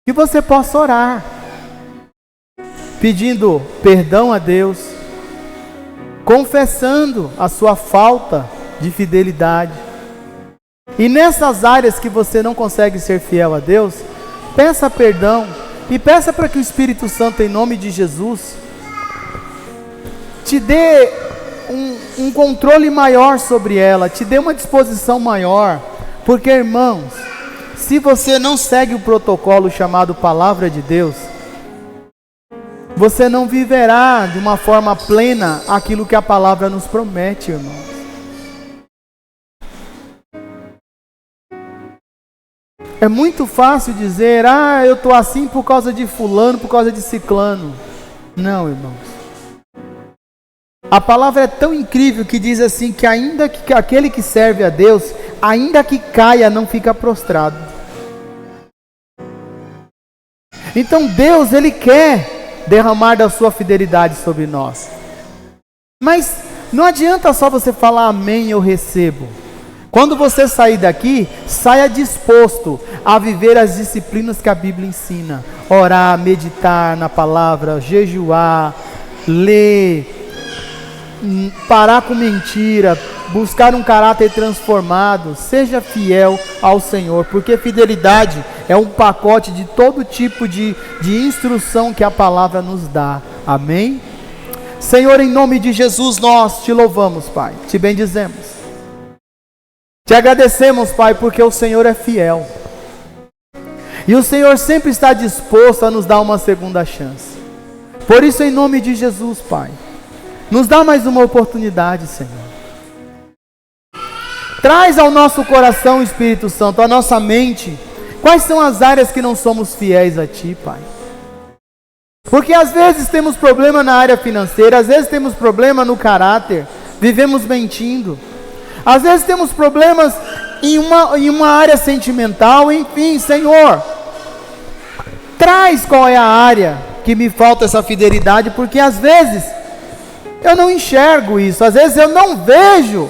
que você possa orar, pedindo perdão a Deus, confessando a sua falta de fidelidade. E nessas áreas que você não consegue ser fiel a Deus, peça perdão e peça para que o Espírito Santo, em nome de Jesus, te dê um controle maior sobre ela, te dê uma disposição maior. Porque, irmãos, se você não segue o protocolo chamado Palavra de Deus, você não viverá de uma forma plena aquilo que a palavra nos promete, irmãos. É muito fácil dizer, eu estou assim por causa de fulano, por causa de ciclano. Não, irmãos. A palavra é tão incrível que diz assim, que ainda que aquele que serve a Deus, ainda que caia, não fica prostrado. Então Deus, Ele quer derramar da sua fidelidade sobre nós. Mas não adianta só você falar amém, eu recebo. Quando você sair daqui, saia disposto a viver as disciplinas que a Bíblia ensina. Orar, meditar na palavra, jejuar, ler, parar com mentira, buscar um caráter transformado. Seja fiel ao Senhor, porque fidelidade é um pacote de todo tipo de instrução que a palavra nos dá. Amém? Senhor, em nome de Jesus, nós te louvamos, Pai, te bendizemos. Te agradecemos, Pai, porque o Senhor é fiel. E o Senhor sempre está disposto a nos dar uma segunda chance. Por isso, em nome de Jesus, Pai, nos dá mais uma oportunidade, Senhor. Traz ao nosso coração, Espírito Santo, à nossa mente, quais são as áreas que não somos fiéis a Ti, Pai. Porque às vezes temos problema na área financeira, às vezes temos problema no caráter, vivemos mentindo. Às vezes temos problemas em uma área sentimental, enfim, Senhor, traz qual é a área que me falta essa fidelidade, porque às vezes eu não enxergo isso. Às vezes eu não vejo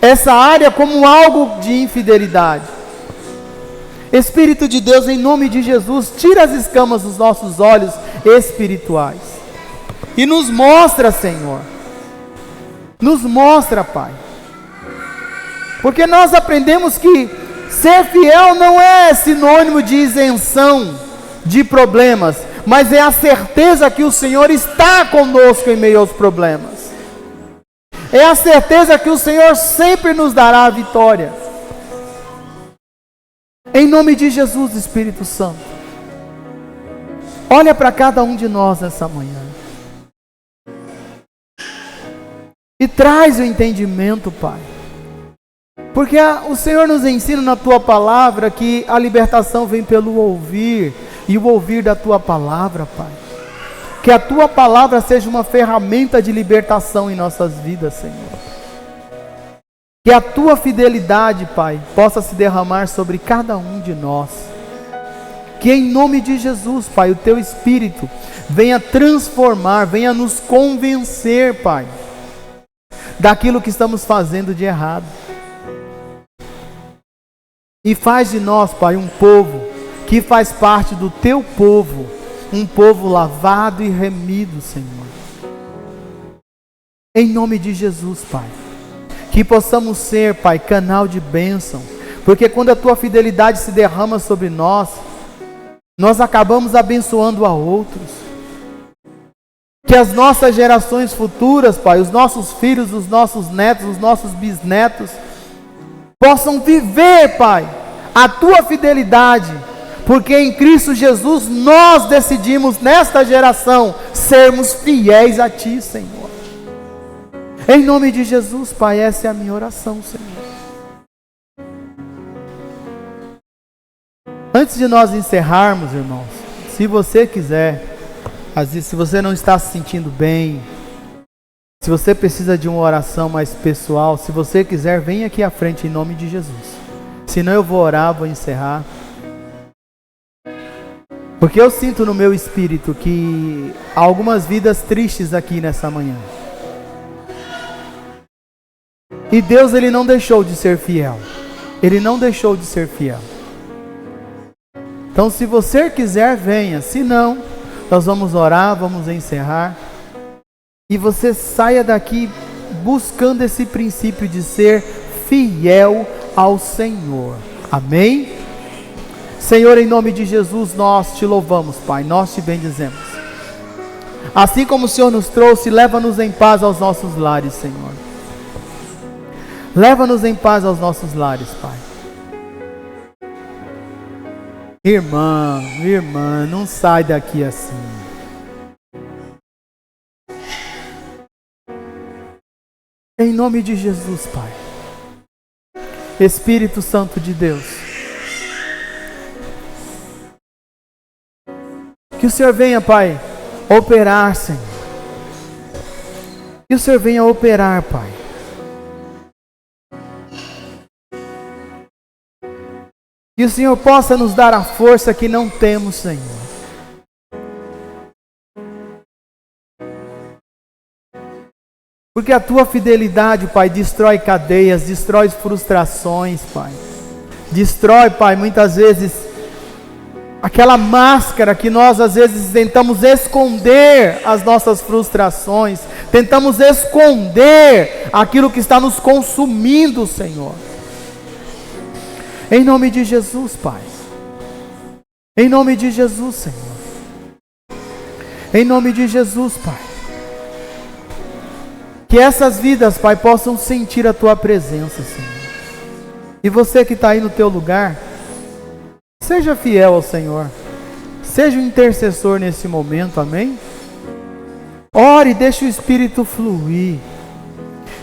essa área como algo de infidelidade. Espírito de Deus, em nome de Jesus, tira as escamas dos nossos olhos espirituais e nos mostra, Senhor. Nos mostra, Pai. Porque nós aprendemos que ser fiel não é sinônimo de isenção de problemas, mas é a certeza que o Senhor está conosco em meio aos problemas. É a certeza que o Senhor sempre nos dará a vitória. Em nome de Jesus, Espírito Santo, olha para cada um de nós nessa manhã e traz o entendimento, Pai. Porque o Senhor nos ensina na Tua Palavra que a libertação vem pelo ouvir, e o ouvir da Tua Palavra, Pai. Que a Tua Palavra seja uma ferramenta de libertação em nossas vidas, Senhor. Que a Tua fidelidade, Pai, possa se derramar sobre cada um de nós. Que em nome de Jesus, Pai, o Teu Espírito venha transformar, venha nos convencer, Pai, daquilo que estamos fazendo de errado. E faz de nós, Pai, um povo que faz parte do Teu povo, um povo lavado e remido, Senhor. Em nome de Jesus, Pai, que possamos ser, Pai, canal de bênção, porque quando a Tua fidelidade se derrama sobre nós, nós acabamos abençoando a outros. Que as nossas gerações futuras, Pai, os nossos filhos, os nossos netos, os nossos bisnetos, possam viver, Pai, a Tua fidelidade, porque em Cristo Jesus nós decidimos nesta geração sermos fiéis a Ti, Senhor. Em nome de Jesus, Pai, essa é a minha oração, Senhor. Antes de nós encerrarmos, irmãos, se você quiser, às vezes, se você não está se sentindo bem, se você precisa de uma oração mais pessoal, se você quiser, vem aqui à frente em nome de Jesus. Senão eu vou orar, vou encerrar. Porque eu sinto no meu espírito que há algumas vidas tristes aqui nessa manhã. E Deus, Ele não deixou de ser fiel. Ele não deixou de ser fiel. Então, se você quiser, venha. Se não, nós vamos orar, vamos encerrar. E você saia daqui buscando esse princípio de ser fiel ao Senhor. Amém? Senhor, em nome de Jesus, nós Te louvamos, Pai. Nós Te bendizemos. Assim como o Senhor nos trouxe, leva-nos em paz aos nossos lares, Senhor. Leva-nos em paz aos nossos lares, Pai. Irmã, não sai daqui assim. Em nome de Jesus, Pai. Espírito Santo de Deus, que o Senhor venha, Pai, operar, Senhor. Que o Senhor venha operar, Pai. Que o Senhor possa nos dar a força que não temos, Senhor. Porque a Tua fidelidade, Pai, destrói cadeias, destrói frustrações, Pai. Destrói, Pai, muitas vezes, aquela máscara que nós às vezes tentamos esconder as nossas frustrações. Tentamos esconder aquilo que está nos consumindo, Senhor. Em nome de Jesus, Pai. Em nome de Jesus, Senhor. Em nome de Jesus, Pai. Que essas vidas, Pai, possam sentir a Tua presença, Senhor. E você que está aí no teu lugar, seja fiel ao Senhor. Seja um intercessor nesse momento, amém? Ore, deixe o Espírito fluir.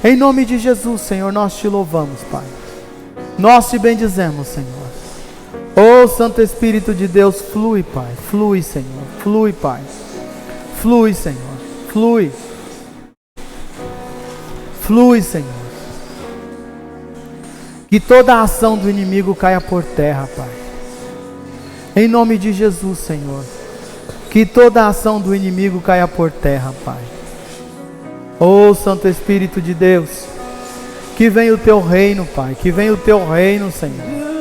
Em nome de Jesus, Senhor, nós Te louvamos, Pai. Nós Te bendizemos, Senhor. Ô Santo Espírito de Deus, flui, Pai. Flui, Senhor. Flui, Pai. Flui, Senhor. Flui. Flui, Senhor. Que toda a ação do inimigo caia por terra, Pai. Em nome de Jesus, Senhor. Que toda a ação do inimigo caia por terra, Pai. Ó Santo Espírito de Deus, que venha o teu reino, Pai, que venha o teu reino, Senhor.